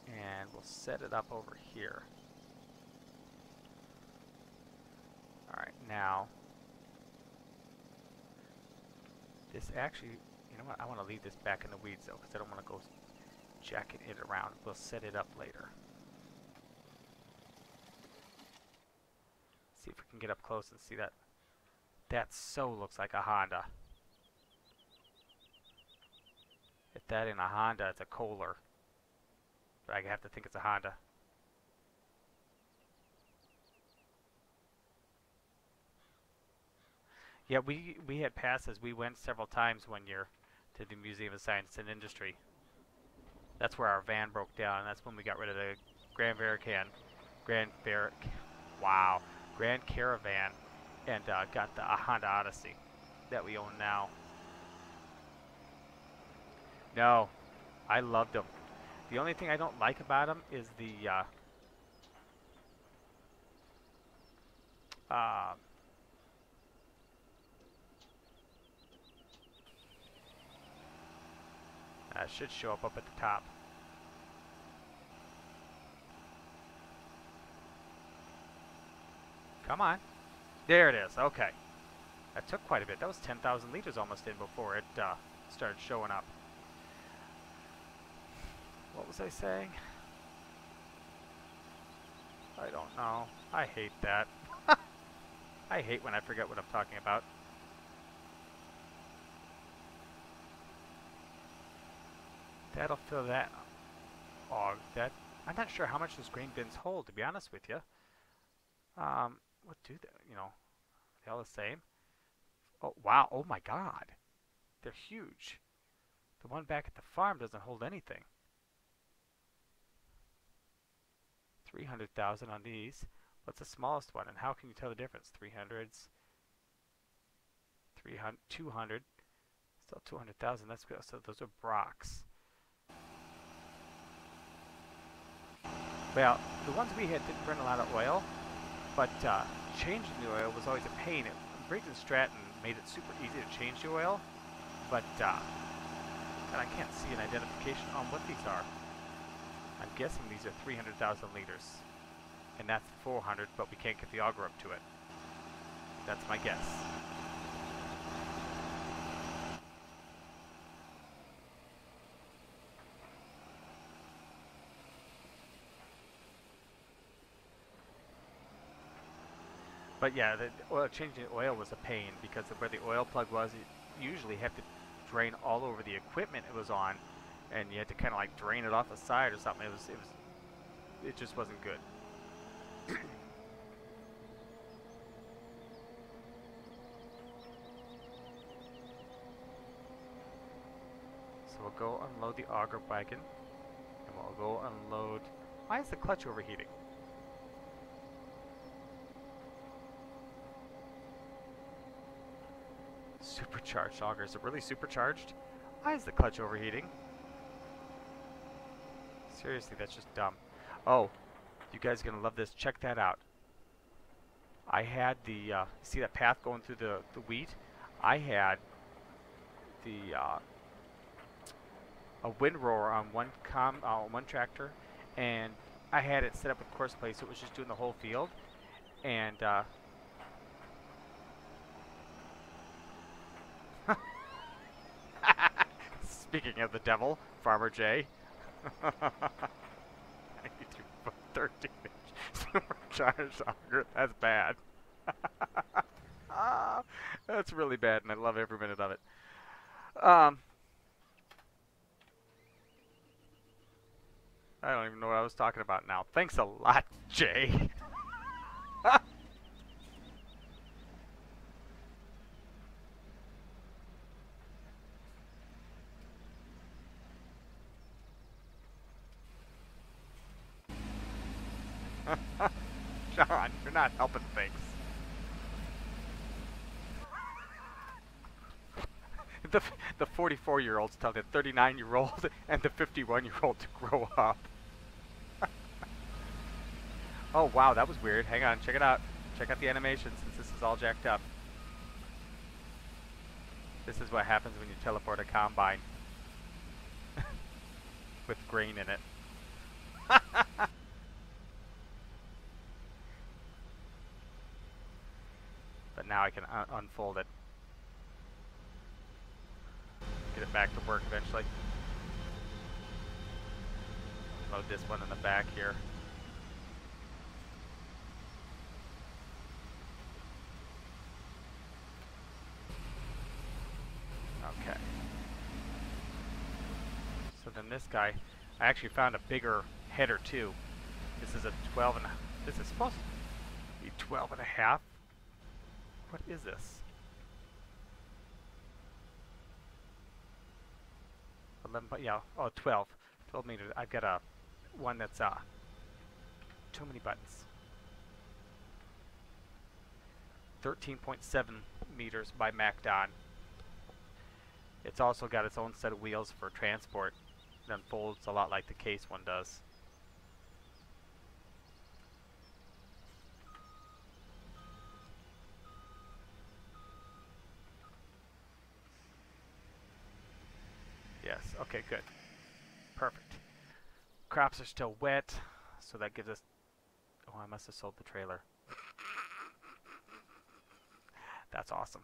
Speaker 1: and we'll set it up over here. Alright, now, this actually, you know what, I want to leave this back in the weeds though, because I don't want to go jacking it around. We'll set it up later. See if we can get up close and see that. That so looks like a Honda. If that ain't a Honda, it's a Kohler. But I have to think it's a Honda. Yeah, we had passes. We went several times one year to the Museum of Science and Industry. That's where our van broke down, and that's when we got rid of the Grand Caravan, and got the Honda Odyssey that we own now. No, I loved them. The only thing I don't like about them is the should show up at the top. Come on. There it is. Okay. That took quite a bit. That was 10,000 liters almost in before it started showing up. What was I saying? I don't know. I hate that. I hate when I forget what I'm talking about. That'll fill that. Oh, that. I'm not sure how much those grain bins hold, to be honest with you. What do they, you know, they all the same? Oh, wow. Oh, my God. They're huge. The one back at the farm doesn't hold anything. 300,000 on these. What's the smallest one, and how can you tell the difference? 300s, 300, 200, still 200,000. That's good. So those are Brocks. Well, the ones we had didn't burn a lot of oil, but changing the oil was always a pain. Briggs & Stratton made it super easy to change the oil, but and I can't see an identification on what these are. I'm guessing these are 300,000 liters, and that's 400, but we can't get the auger up to it. That's my guess. But yeah, the oil, changing the oil was a pain because of where the oil plug was, you usually have to drain all over the equipment it was on, and you had to kind of like drain it off the side or something. It just wasn't good. So we'll go unload the auger wagon, and we'll go unload. Why is the clutch overheating? Supercharged auger. Is it really supercharged? Why is the clutch overheating? Seriously, that's just dumb. Oh, you guys are gonna love this. Check that out. I had the see that path going through the wheat. I had the a windrower on one tractor, and I had it set up with course play, so it was just doing the whole field. And speaking of the devil, Farmer J. 13-inch supercharged auger. That's bad. That's really bad, and I love every minute of it. I don't even know what I was talking about now. Thanks a lot, Jay. John, you're not helping things. The 44-year-olds tell the 39-year-old and the 51-year-old to grow up. Oh wow, that was weird. Hang on, check it out. Check out the animation since this is all jacked up. This is what happens when you teleport a combine with grain in it. But now I can unfold it. Get it back to work eventually. Load this one in the back here. Okay. So then this guy, I actually found a bigger header too. This is a 12 and this is supposed to be 12 and a half. What is this? 11, yeah, oh, 12. 12 meters. I've got a one that's too many buttons. 13.7 meters by MacDon. It's also got its own set of wheels for transport. It unfolds a lot like the case one does. Yes, okay, good. Perfect. Crops are still wet, so that gives us... Oh, I must have sold the trailer. That's awesome.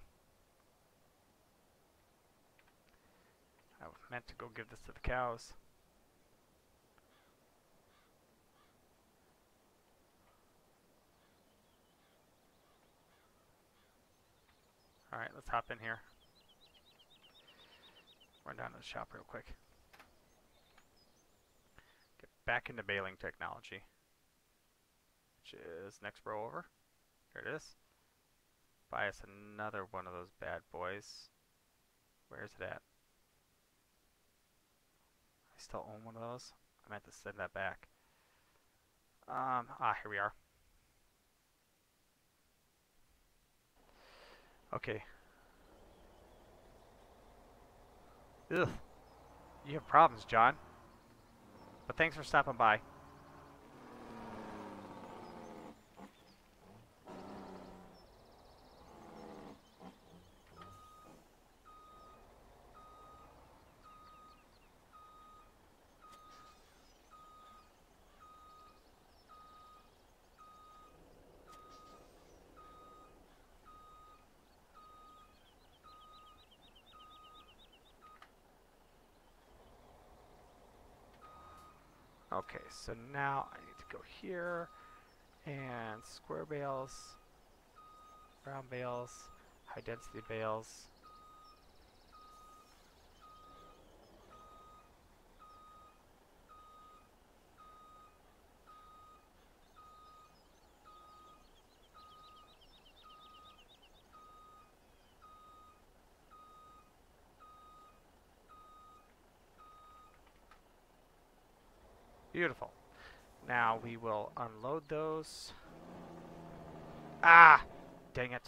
Speaker 1: I meant to go give this to the cows. Alright, let's hop in here. Run down to the shop real quick. Get back into baling technology. Which is next row over. Here it is. Buy us another one of those bad boys. Where is it at? I still own one of those. I meant to send that back. Here we are. Okay. Ugh. You have problems, John. But thanks for stopping by. Okay, so now I need to go here and square bales. Brown bales, high density bales. Beautiful. Now we will unload those. Ah! Dang it.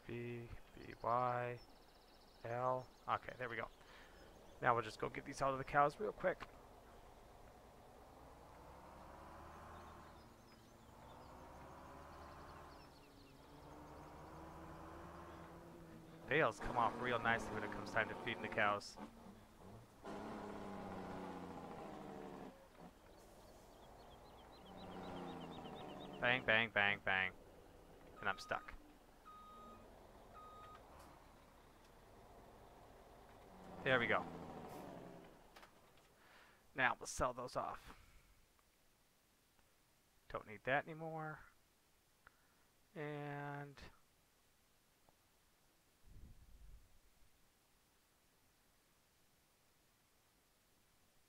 Speaker 1: IB, BY, L. Okay, there we go. Now we'll just go get these out of the cows real quick. Bales come off real nicely when it comes time to feeding the cows. Bang, bang, bang, bang. And I'm stuck. There we go. Now we'll sell those off. Don't need that anymore. And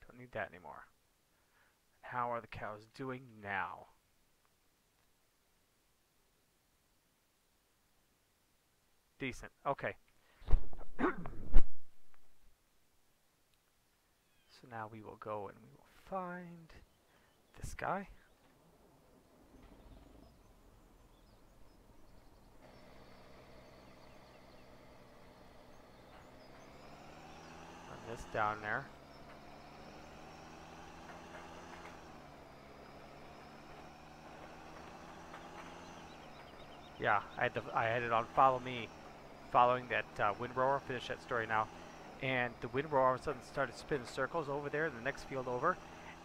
Speaker 1: don't need that anymore. How are the cows doing now? Decent. Okay. So now we will go and we will find this guy. Run this down there. Yeah, I had it on follow me, following that windrower. Finish that story now. And the windrower all of a sudden started spinning circles over there in the next field over.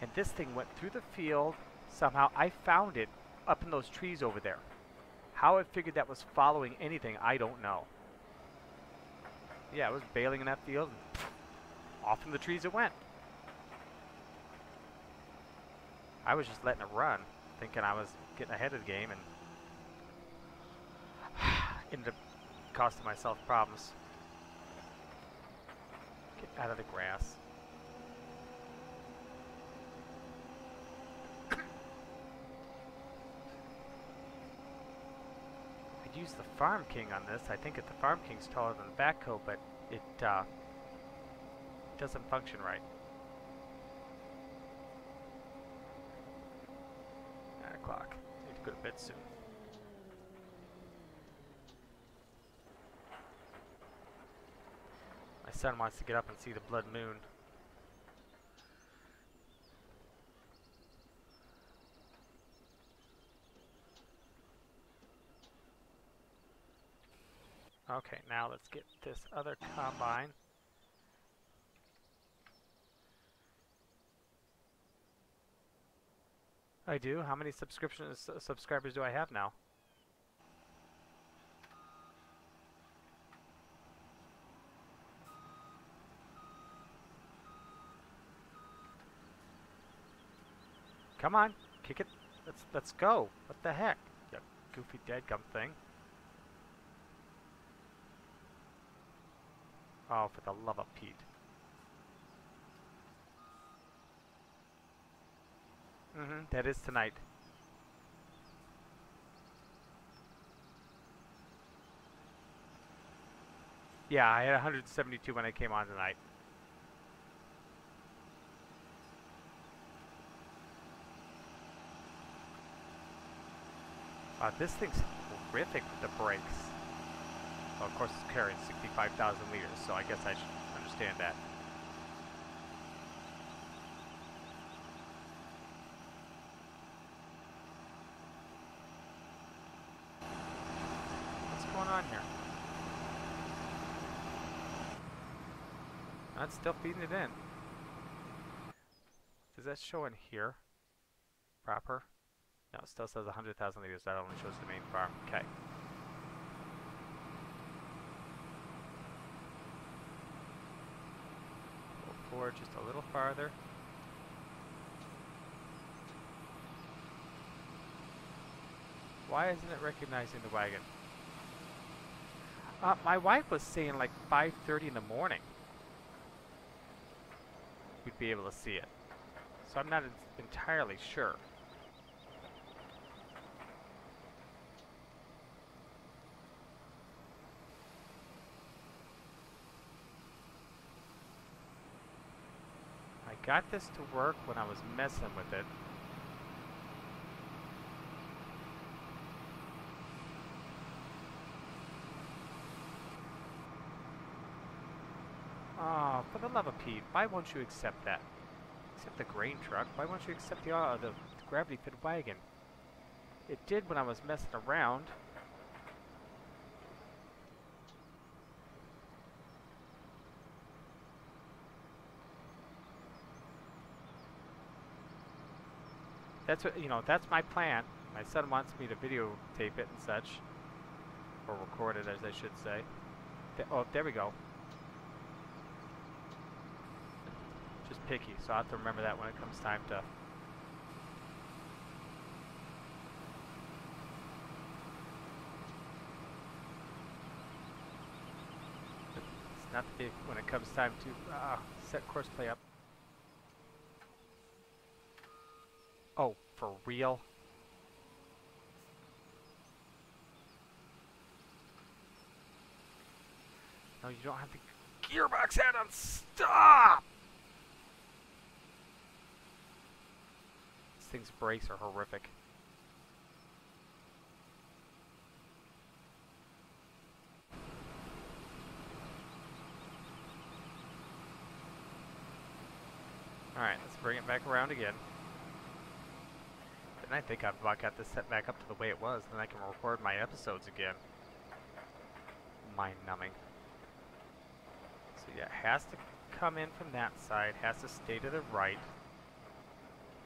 Speaker 1: And this thing went through the field. Somehow I found it up in those trees over there. How it figured that was following anything, I don't know. Yeah, it was bailing in that field. And off in the trees it went. I was just letting it run, thinking I was getting ahead of the game, and ended up costing myself problems. Get out of the grass. I'd use the Farm King on this. I think the Farm King's taller than the backhoe, but it doesn't function right. 9 o'clock. Need to go to bed soon. My son wants to get up and see the blood moon. Okay, now let's get this other combine. I do? How many subscribers do I have now? Come on, kick it. Let's go. What the heck? You goofy dadgum thing. Oh, for the love of Pete. That is tonight. Yeah, I had 172 when I came on tonight. This thing's horrific with the brakes. Well, of course, it's carrying 65,000 liters, so I guess I should understand that. What's going on here? That's still feeding it in. Does that show in here? Proper? No, it still says 100,000 liters. That only shows the main farm. Okay. Go forward just a little farther. Why isn't it recognizing the wagon? My wife was saying like 5:30 in the morning we'd be able to see it. So I'm not entirely sure. I got this to work when I was messing with it. Oh, for the love of Pete, why won't you accept that? Accept the grain truck? Why won't you accept the gravity-fed wagon? It did when I was messing around. That's what, you know, that's my plan. My son wants me to videotape it and such. Or record it, as I should say. Oh, there we go. Just picky, so I'll have to remember that when it comes time to... It's not the big when it comes time to set course play up. Oh, for real? No, you don't have the gearbox head on. Stop! This thing's brakes are horrific. Alright, let's bring it back around again. Then I think I've got this set back up to the way it was, then I can record my episodes again. Mind-numbing. So yeah, it has to come in from that side, has to stay to the right.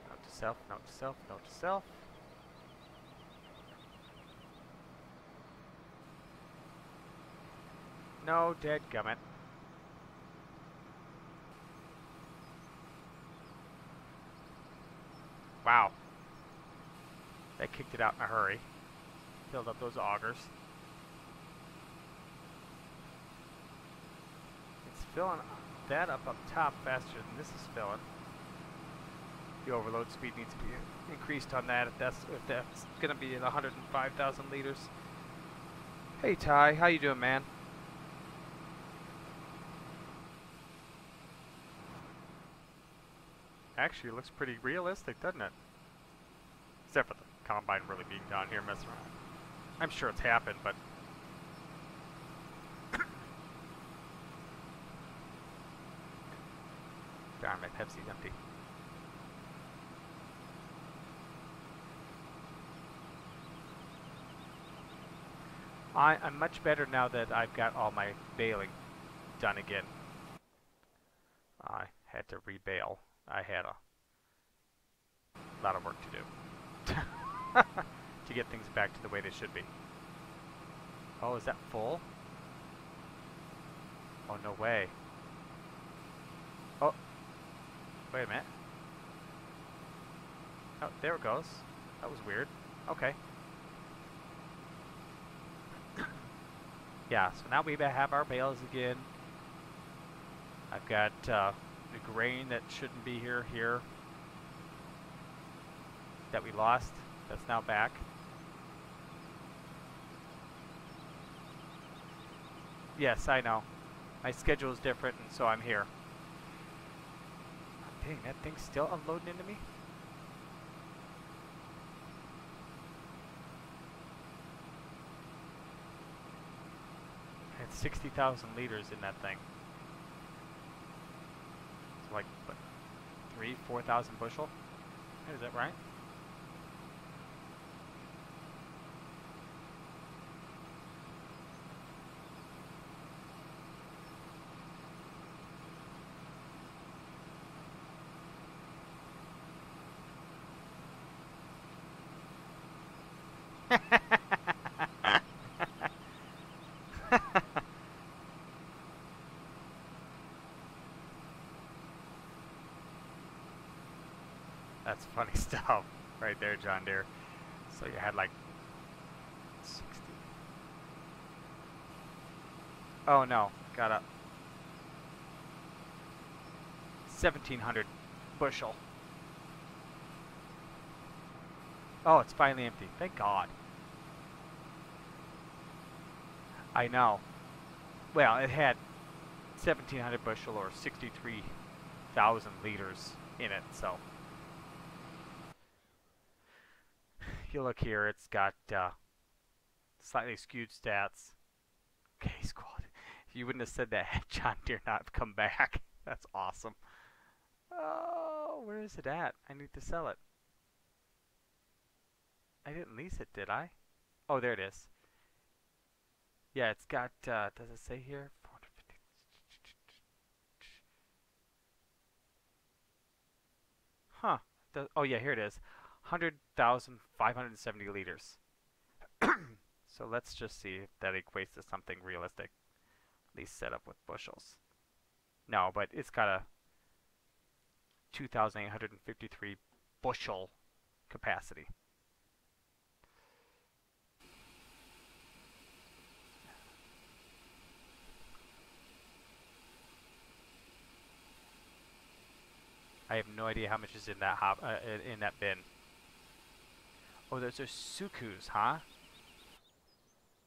Speaker 1: Note to self, note to self, note to self. No, dadgummit. Wow. That kicked it out in a hurry. Filled up those augers. It's filling that up top faster than this is filling. The overload speed needs to be increased on that if that's going to be at 105,000 liters. Hey Ty, how you doing, man? Actually, it looks pretty realistic, doesn't it? Except for the combine really being down here messing around. I'm sure it's happened, but... Darn, my Pepsi's empty. I'm much better now that I've got all my baling done again. I had to rebale. I had a lot of work to do to get things back to the way they should be. Oh, is that full? Oh, no way. Oh, wait a minute. Oh, there it goes. That was weird. Okay. Yeah, so now we have our bales again. I've got the grain that shouldn't be here, that we lost. That's now back. Yes, I know. My schedule is different, and so I'm here. Oh, dang, that thing's still unloading into me? I had 60,000 liters in that thing. So like, what, 4,000 bushel? Is that right? That's funny stuff right there, John Deere. So you had like 60. Oh no, got a 1,700 bushel. Oh, it's finally empty. Thank God. I know. Well, it had 1,700 bushel or 63,000 liters in it, so. You look here, it's got slightly skewed stats. Okay, squad. If you wouldn't have said that, had John Deere not come back. That's awesome. Oh, where is it at? I need to sell it. I didn't lease it, did I? Oh, there it is. Yeah, it's got, does it say here? 450. Huh. Oh, yeah, here it is. 100,570 liters. So let's just see if that equates to something realistic. At least set up with bushels. No, but it's got a 2,853 bushel capacity. I have no idea how much is in that in that bin. Oh, those are sukus, huh?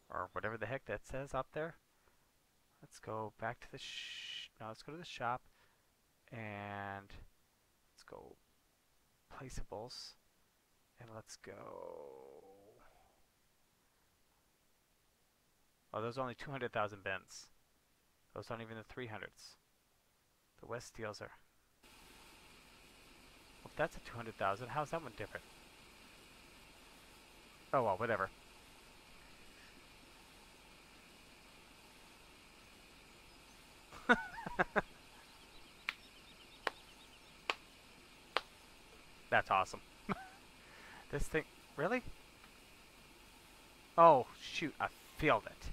Speaker 1: Or whatever the heck that says up there. Let's go back to the no, let's go to the shop and let's go placeables and let's go. Oh, those are only 200,000 bins. Those aren't even the 300s. The West Steels are. Well, if that's a 200,000, how's that one different? Oh well, whatever. That's awesome. This thing, really? Oh shoot, I failed it.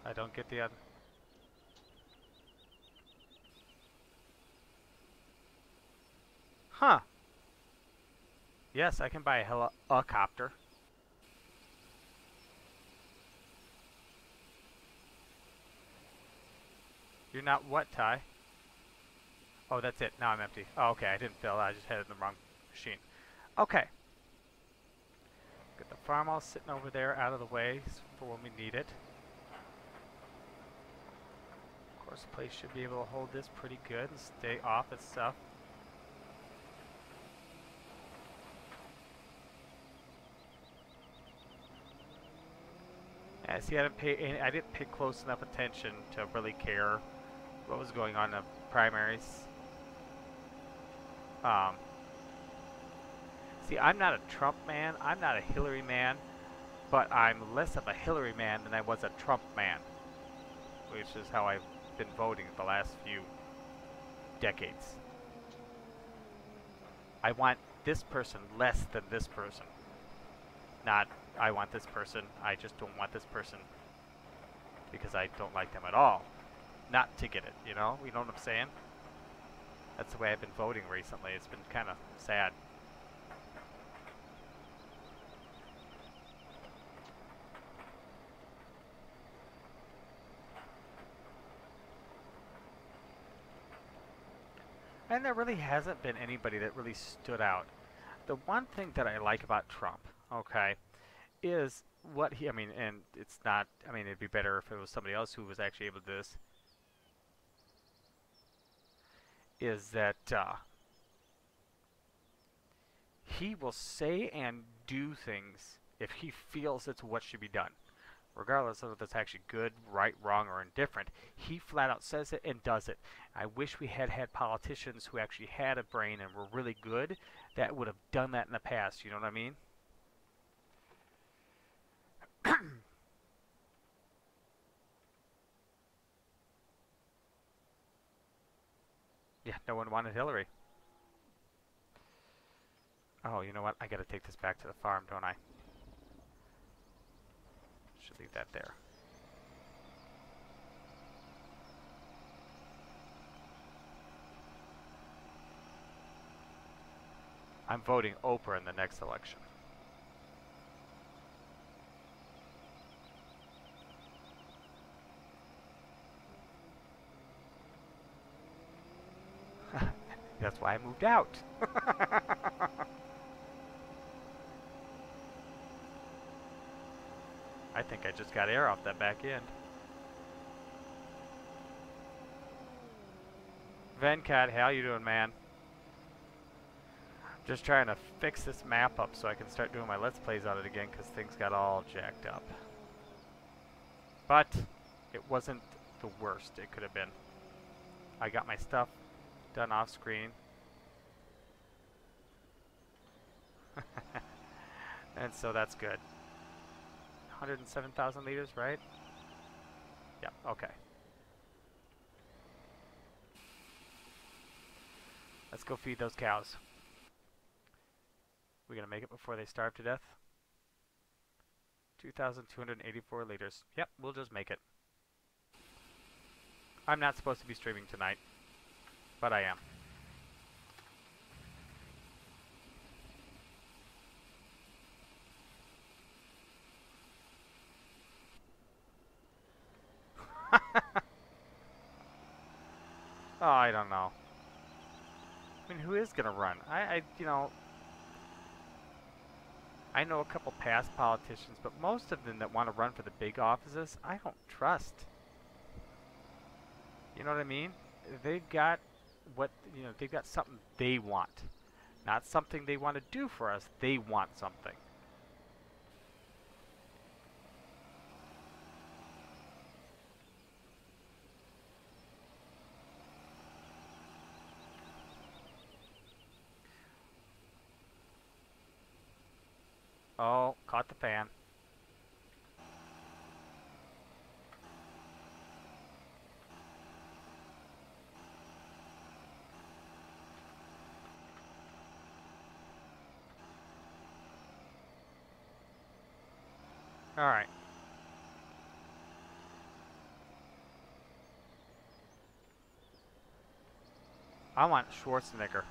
Speaker 1: I don't get the other. Huh. Yes, I can buy a helicopter. You're not what, Ty? Oh, that's it. Now I'm empty. Oh, okay, I didn't fill. I just had it in the wrong machine. Okay. Got the farm all sitting over there out of the way for when we need it. Of course, the place should be able to hold this pretty good and stay off its stuff. Yeah, see, I didn't pay close enough attention to really care what was going on in the primaries. See, I'm not a Trump man, I'm not a Hillary man, but I'm less of a Hillary man than I was a Trump man, which is how I've been voting the last few decades. I want this person less than this person. Not, I want this person, I just don't want this person because I don't like them at all. Not to get it, you know? You know what I'm saying? That's the way I've been voting recently. It's been kind of sad. And there really hasn't been anybody that really stood out. The one thing that I like about Trump, okay, is what he, I mean, and it's not, I mean, it'd be better if it was somebody else who was actually able to do this, is that he will say and do things if he feels it's what should be done. Regardless of if it's actually good, right, wrong, or indifferent, he flat out says it and does it. I wish we had politicians who actually had a brain and were really good that would have done that in the past, you know what I mean? Yeah, no one wanted Hillary. Oh, you know what? I gotta take this back to the farm, don't I? Should leave that there. I'm voting Oprah in the next election. That's why I moved out. I think I just got air off that back end. Venkat, how you doing, man? Just trying to fix this map up so I can start doing my Let's Plays on it again because things got all jacked up. But it wasn't the worst it could have been. I got my stuff done off screen. And so that's good. 107,000 liters, right? Yeah, okay. Let's go feed those cows. We gonna make it before they starve to death? 2,284 liters. Yep, we'll just make it. I'm not supposed to be streaming tonight, but I am. Oh, I don't know. I mean, who is gonna run? You know, I know a couple past politicians, but most of them that want to run for the big offices, I don't trust. You know what I mean? They've got they've got something they want. Not something they want to do for us, they want something. Oh, caught the fan. Alright. I want Schwarzenegger.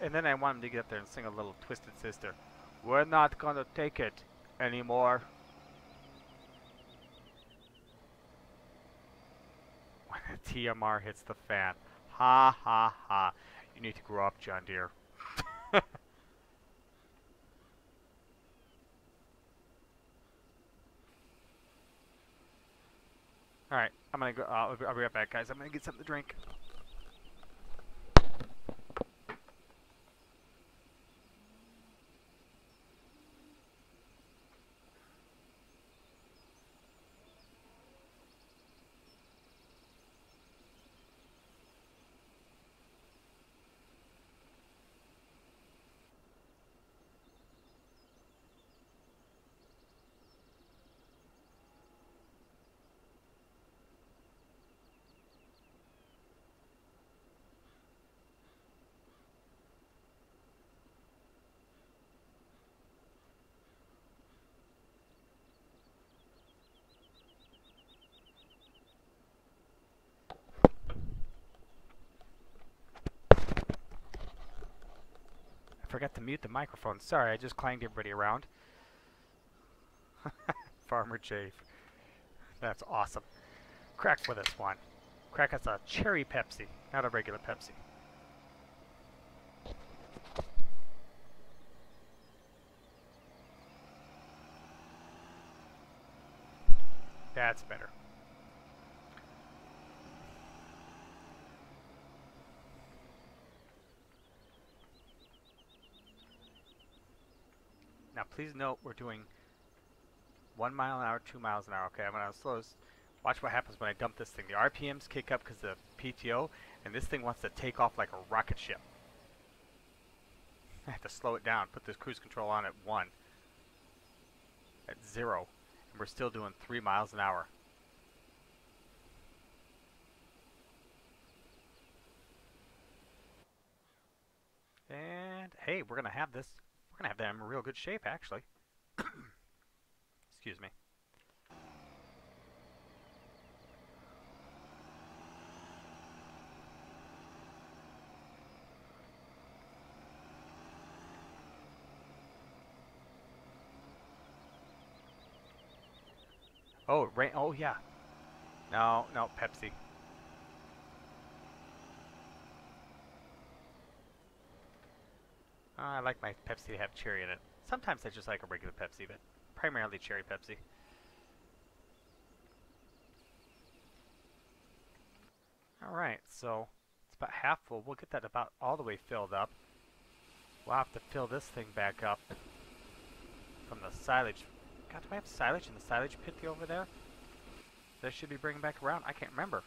Speaker 1: And then I want him to get up there and sing a little Twisted Sister. We're not gonna take it anymore. When the TMR hits the fan. Ha ha ha. You need to grow up, John Deere. Alright, I'm gonna go. I'll be right back, guys. I'm gonna get something to drink. I forgot to mute the microphone. Sorry, I just clanged everybody around. Farmer Chafe. That's awesome. Crack with us one. Crack us a cherry Pepsi, not a regular Pepsi. That's better. Now please note we're doing 1 mile an hour, 2 miles an hour. Okay, I'm going to slow this. Watch what happens when I dump this thing. The RPMs kick up because of PTO, and this thing wants to take off like a rocket ship. I have to slow it down, put this cruise control on at 1, at 0. We're still doing 3 miles an hour. And hey, we're gonna have this. We're gonna have that in real good shape, actually. Excuse me. Oh, rain. Oh yeah. No, no, Pepsi. I like my Pepsi to have cherry in it. Sometimes I just like a regular Pepsi, but primarily cherry Pepsi. Alright, so it's about half full. We'll get that about all the way filled up. We'll have to fill this thing back up from the silage. God, do I have silage in the silage pit over there? That should be bringing back around. I can't remember.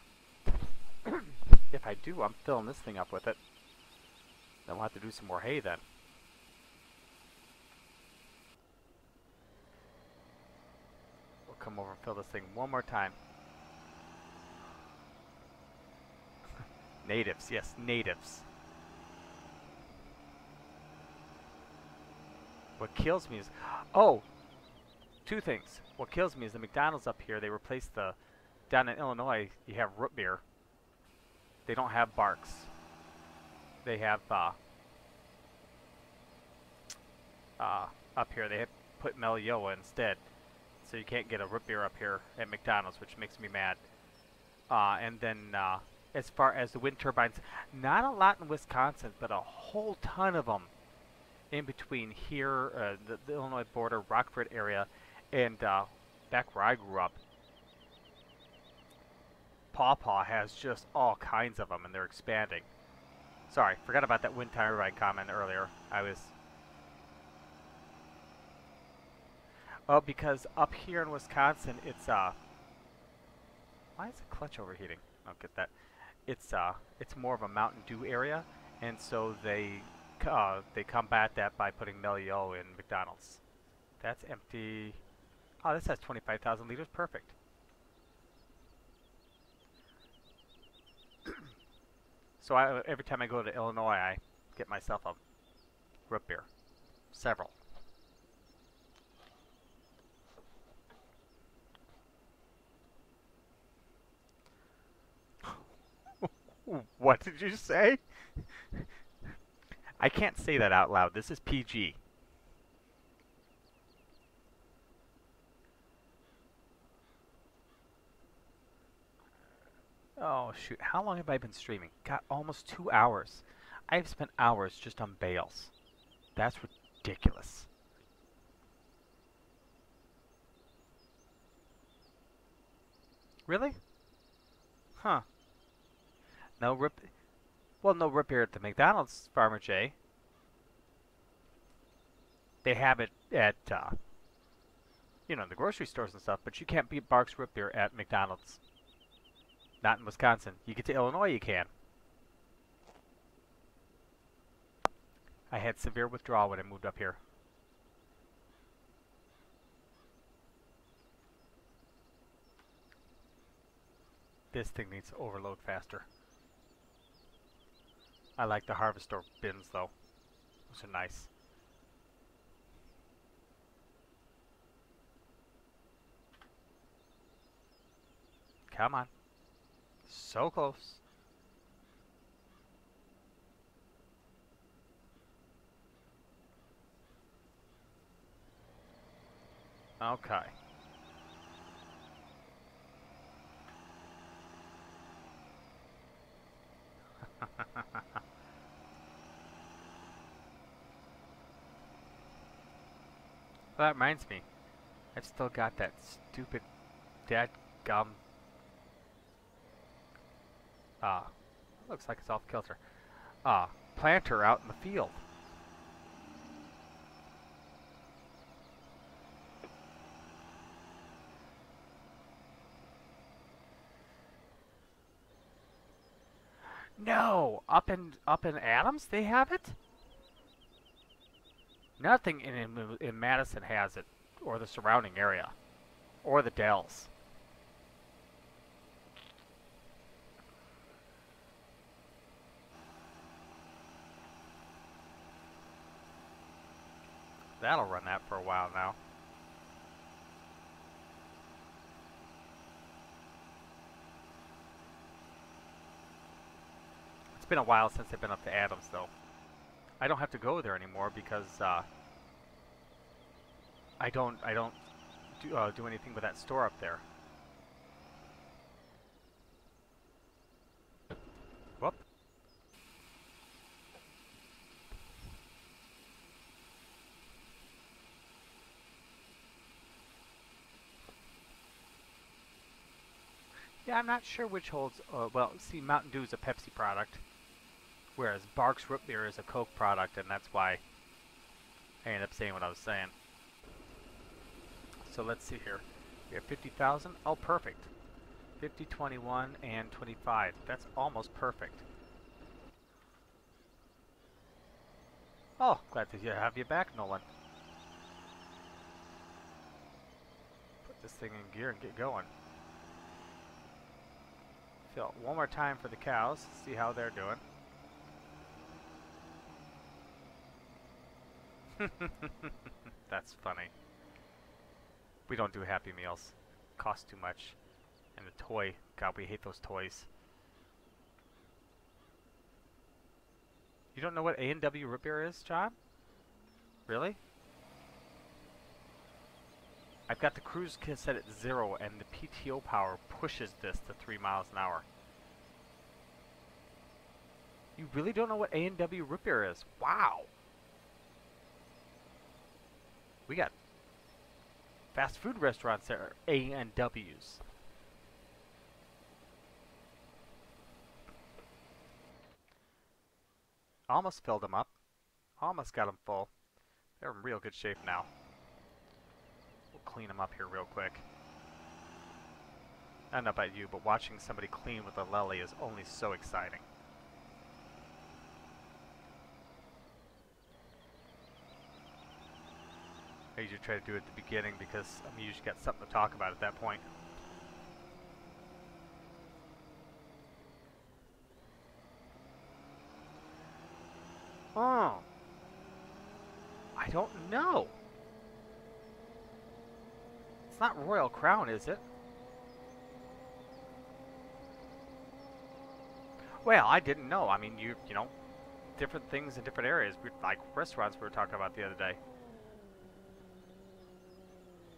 Speaker 1: If I do, I'm filling this thing up with it. Then we'll have to do some more hay then. We'll come over and fill this thing one more time. Natives, yes, natives. What kills me is, oh, two things. What kills me is the McDonald's up here, they replaced the, down in Illinois, you have root beer. They don't have Barks. They have, up here, they have put Melioa instead. So you can't get a root beer up here at McDonald's, which makes me mad. And then, as far as the wind turbines, not a lot in Wisconsin, but a whole ton of them in between here, the Illinois border, Rockford area, and back where I grew up. Paw Paw has just all kinds of them, and they're expanding. Sorry, forgot about that wind turbine comment earlier. I was... Oh, because up here in Wisconsin, it's, why is the clutch overheating? I don't get that. It's more of a Mountain Dew area, and so they combat that by putting Melio in McDonald's. That's empty. Oh, this has 25,000 liters. Perfect. So every time I go to Illinois, I get myself a root beer. Several. What did you say? I can't say that out loud. This is PG. Oh, shoot. How long have I been streaming? God, almost 2 hours. I've spent hours just on bales. That's ridiculous. Really? Huh. No rip... Well, no rip here at the McDonald's, Farmer J. They have it at, you know, the grocery stores and stuff, but you can't beat Barks Root Beer at McDonald's. Not in Wisconsin. You get to Illinois, you can. I had severe withdrawal when I moved up here. This thing needs to overload faster. I like the harvester bins, though. Those are nice. Come on. So close. Okay. Well, that reminds me. I've still got that stupid dadgum. Looks like it's off kilter. Planter out in the field. No, up in Adams they have it. Nothing in Madison has it, or the surrounding area. Or the Dells. That'll run that for a while now. It's been a while since I've been up to Adams, though. I don't have to go there anymore because I don't do anything with that store up there. Whoop. Yeah, I'm not sure which holds. Well, see, Mountain Dew is a Pepsi product, whereas Barks Root Beer is a Coke product, and that's why I ended up saying what I was saying. So let's see here. We have 50,000. Oh, perfect. 50, 21, and 25. That's almost perfect. Oh, glad to have you back, Nolan. Put this thing in gear and get going. Fill it one more time for the cows. See how they're doing. That's funny. We don't do Happy Meals. Cost too much. And the toy. God, we hate those toys. You don't know what A&W root beer is, John? Really? I've got the cruise kit set at 0, and the PTO power pushes this to 3 miles an hour. You really don't know what A&W root beer is? Wow! We got fast food restaurants that are A&Ws. Almost filled them up. Almost got them full. They're in real good shape now. We'll clean them up here real quick. I don't know about you, but watching somebody clean with a lelly is only so exciting. I usually try to do it at the beginning because I'm usually got something to talk about at that point. Oh. I don't know. It's not Royal Crown, is it? Well, I didn't know. I mean, you know, different things in different areas. Like restaurants we were talking about the other day.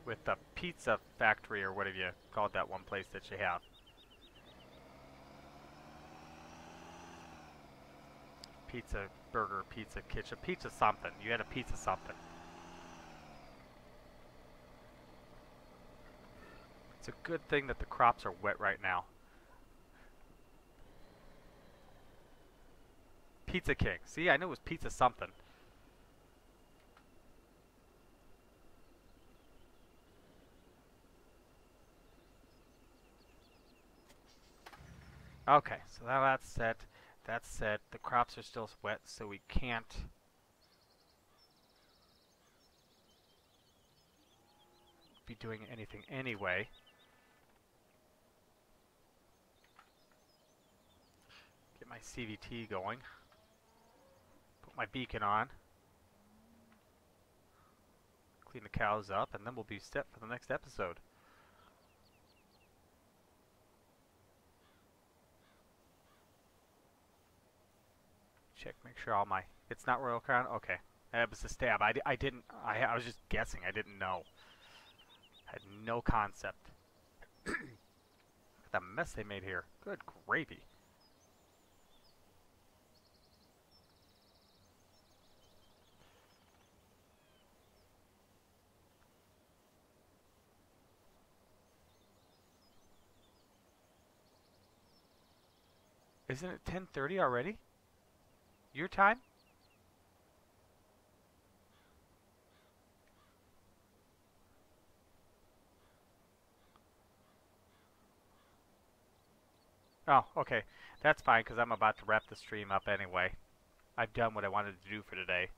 Speaker 1: With the pizza factory or whatever you called that one place that you have. Pizza, burger, pizza, kitchen, pizza something. You had a pizza something. It's a good thing that the crops are wet right now. Pizza King. See, I knew it was pizza something. Okay, so now that's set. That's set. The crops are still wet, so we can't be doing anything anyway. Get my CVT going. Put my beacon on. Clean the cows up, and then we'll be set for the next episode. Check, make sure all my... It's not Royal Crown? Okay. That was a stab. I was just guessing. I didn't know. I had no concept. Look at the mess they made here. Good gravy. Isn't it 10:30 already? Your time? Oh, okay. That's fine, because I'm about to wrap the stream up anyway. I've done what I wanted to do for today.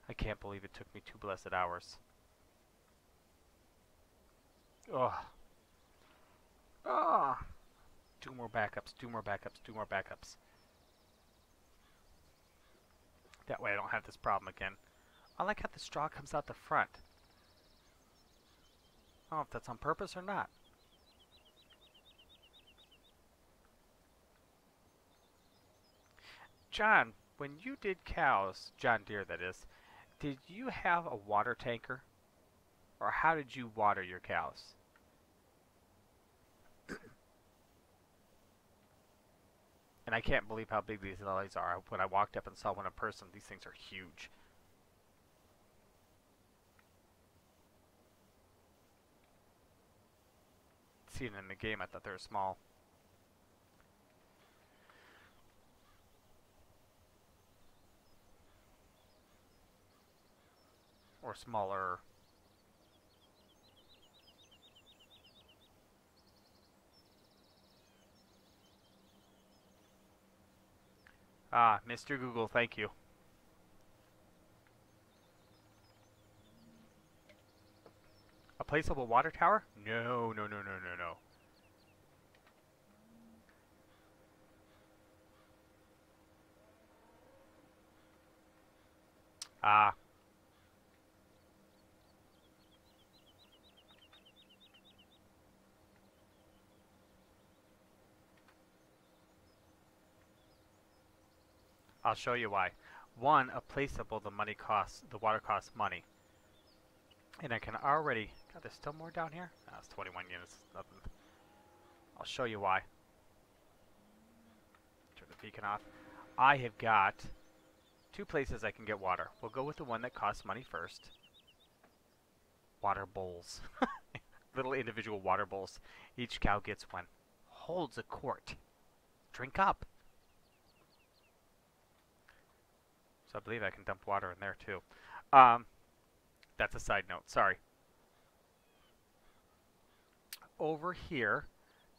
Speaker 1: I can't believe it took me 2 blessed hours. Ugh. Do more backups, do more backups, do more backups. That way I don't have this problem again. I like how the straw comes out the front. I don't know if that's on purpose or not. John, when you did cows, John Deere that is, did you have a water tanker? Or how did you water your cows? And I can't believe how big these lilies are. When I walked up and saw one in person, these things are huge. Seeing in the game, I thought they were small. Or smaller. Ah, Mr. Google, thank you. A placeable water tower? No, no, no, no, no, no. Ah. I'll show you why. One, a placeable, the water costs money. And I can already, God, there's still more down here? Oh, it's 21 units, nothing. I'll show you why. Turn the beacon off. I have got 2 places I can get water. We'll go with the one that costs money first. Water bowls. Little individual water bowls. Each cow gets one. Holds a quart. Drink up. So I believe I can dump water in there too. That's a side note, sorry. Over here,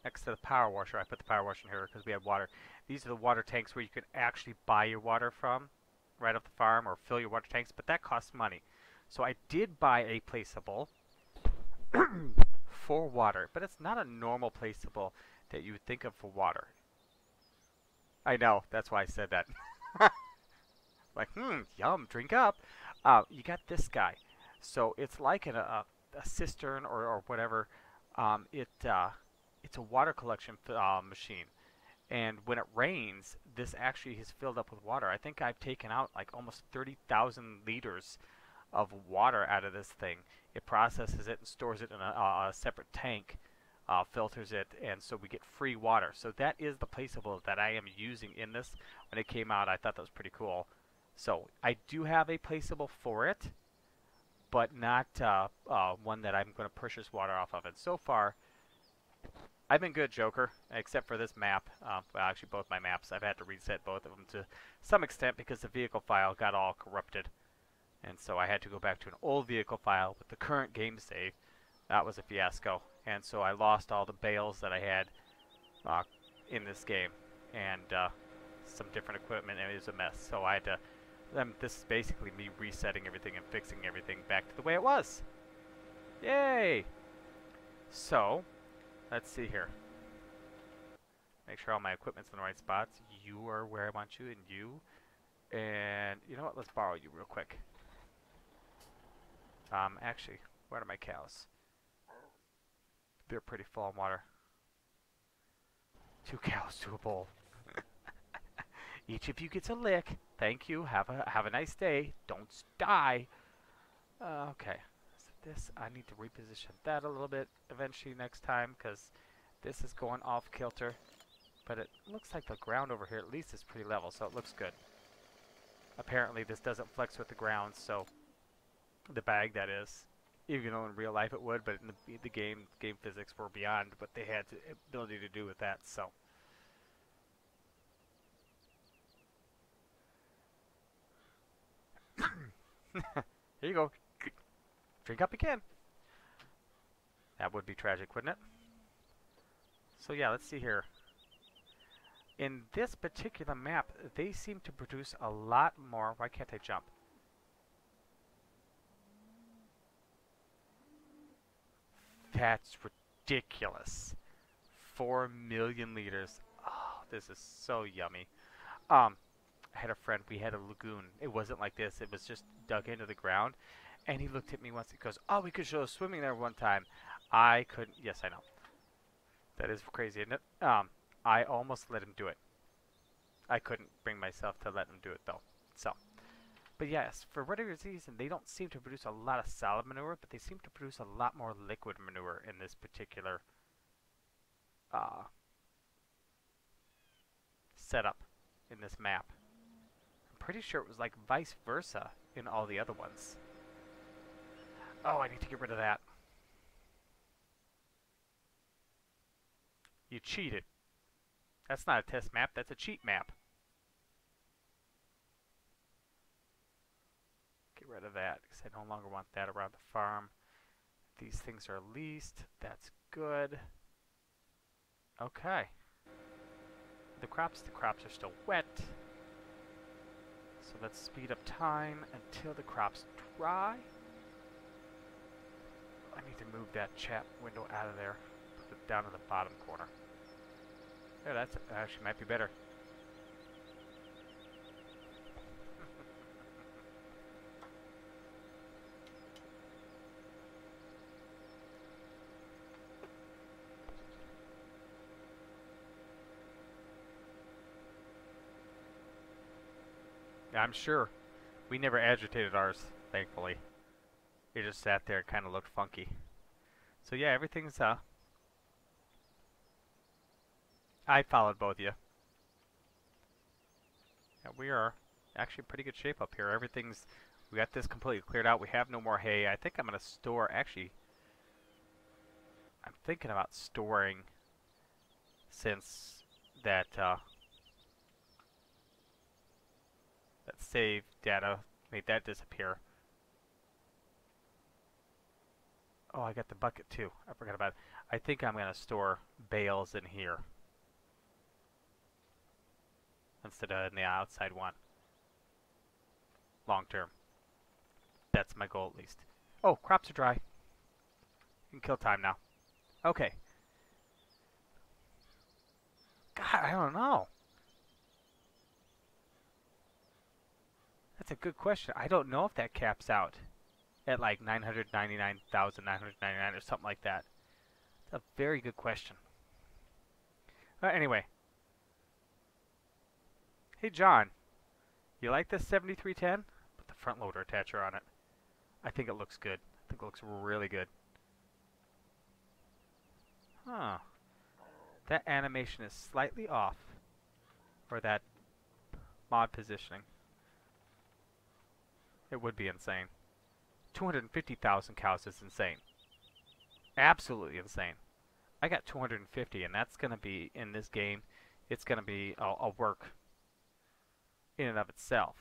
Speaker 1: next to the power washer, I put the power washer in here because we had water. These are the water tanks where you can actually buy your water from right off the farm or fill your water tanks, but that costs money. So I did buy a placeable for water, but it's not a normal placeable that you would think of for water. I know, that's why I said that. Like, yum, drink up. You got this guy. So it's like a cistern or whatever. It's a water collection machine. And when it rains, this actually is filled up with water. I think I've taken out like almost 30,000 liters of water out of this thing. It processes it and stores it in a separate tank, filters it, and so we get free water. So that is the placeable that I am using in this. When it came out, I thought that was pretty cool. So I do have a placeable for it, but not one that I'm going to purchase water off of. And so far, I've been good, Joker, except for this map. Well, actually, both my maps. I've had to reset both of them to some extent because the vehicle file got all corrupted. And so I had to go back to an old vehicle file with the current game save. That was a fiasco. And so I lost all the bales that I had in this game. And some different equipment, and it was a mess. So I had to... this is basically me resetting everything and fixing everything back to the way it was. Yay! So, let's see here. Make sure all my equipment's in the right spots. You are where I want you, and you. And, you know what? Let's borrow you real quick. Actually, where are my cows? They're pretty full on water. 2 cows to a bowl. Each of you gets a lick. Thank you. Have a nice day. Don't die. Okay. So this, I need to reposition that a little bit eventually next time because this is going off kilter. But it looks like the ground over here at least is pretty level, so it looks good. Apparently this doesn't flex with the ground, so the bag that is. Even though in real life it would, but in the game physics were beyond what they had the ability to do with that, so. Here you go. Drink up again. That would be tragic, wouldn't it? So yeah, let's see here. In this particular map, they seem to produce a lot more. Why can't I jump? That's ridiculous. 4 million liters. Oh, this is so yummy. Um, I had a friend, we had a lagoon. It wasn't like this, it was just dug into the ground. And he looked at me once, he goes, oh, we could show swimming there one time. I couldn't, yes, I know. That is crazy, isn't it? I almost let him do it. I couldn't bring myself to let him do it, though. So, but yes, for whatever reason, they don't seem to produce a lot of solid manure, but they seem to produce a lot more liquid manure in this particular setup in this map. I'm pretty sure it was like vice versa in all the other ones. Oh, I need to get rid of that. You cheated. That's not a test map, that's a cheat map. Get rid of that, because I no longer want that around the farm. These things are leased. That's good. Okay. The crops are still wet. So let's speed up time until the crops dry. I need to move that chat window out of there. Put it down in the bottom corner. There, that's actually might be better. I'm sure. We never agitated ours, thankfully. It just sat there and kind of looked funky. So yeah, everything's, I followed both of you. Yeah, we are actually in pretty good shape up here. We got this completely cleared out. We have no more hay. I think I'm going to store, actually, I'm thinking about storing since that, that save data made that disappear. Oh, I got the bucket too. I forgot about it. I think I'm going to store bales in here instead of in the outside one. Long term. That's my goal at least. Oh, crops are dry. You can kill time now. Okay. God, I don't know. That's a good question. I don't know if that caps out at like 999,999 or something like that. It's a very good question. Anyway. Hey, John. You like this 7310? Put the front loader attacher on it. I think it looks good. I think it looks really good. Huh. That animation is slightly off for that mod positioning. It would be insane. 250,000 cows is insane. Absolutely insane. I got 250, and that's going to be, in this game, it's going to be a work in and of itself.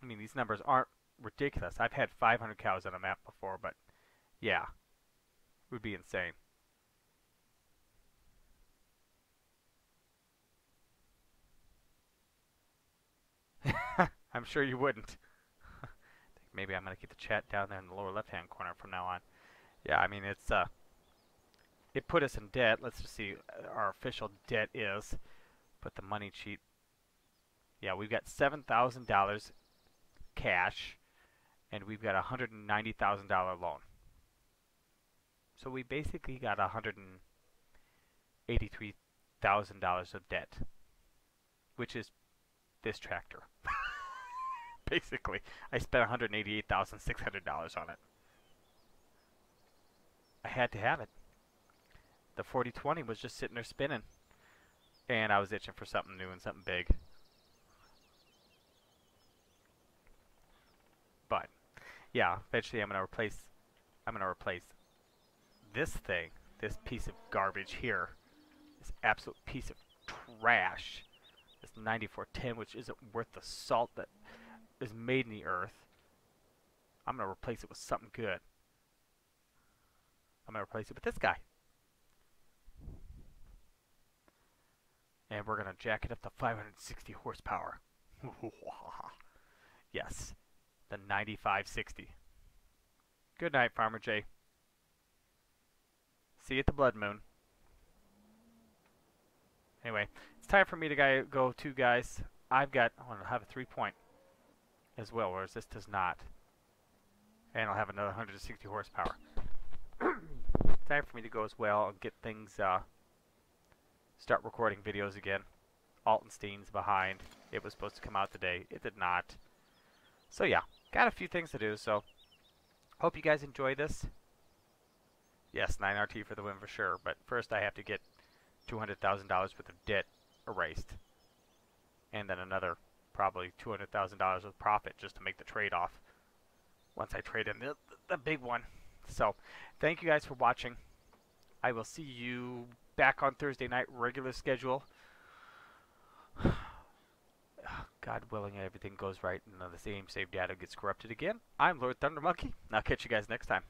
Speaker 1: I mean, these numbers aren't ridiculous. I've had 500 cows on a map before, but yeah, it would be insane. I'm sure you wouldn't. Maybe I'm going to keep the chat down there in the lower left-hand corner from now on. Yeah, I mean, it put us in debt. Let's just see our official debt is. Put the money cheat. Yeah, we've got $7,000 cash, and we've got a $190,000 loan. So we basically got $183,000 of debt, which is this tractor. Basically, I spent $188,600 on it. I had to have it. The 4020 was just sitting there spinning, and I was itching for something new and something big. But yeah, eventually I'm gonna replace this thing, this piece of garbage here, this absolute piece of trash, this 9410, which isn't worth the salt that is made in the earth. I'm gonna replace it with something good. I'm gonna replace it with this guy. And we're gonna jack it up to 560 horsepower. Yes, the 9560. Good night, Farmer J. See you at the Blood Moon. Anyway, it's time for me to go to, guys. I want to have a 3-point as well, whereas this does not. And I'll have another 160 horsepower. Time for me to go as well and get things, start recording videos again. Altenstein's behind. It was supposed to come out today. It did not. So yeah, got a few things to do, so hope you guys enjoy this. Yes, 9RT for the win for sure, but first I have to get $200,000 worth of debt erased. And then another probably $200,000 of profit just to make the trade-off once I trade in the big one. So, thank you guys for watching. I will see you back on Thursday night, regular schedule. God willing, everything goes right and the same save data gets corrupted again. I'm Lord Thunder Monkey. I'll catch you guys next time.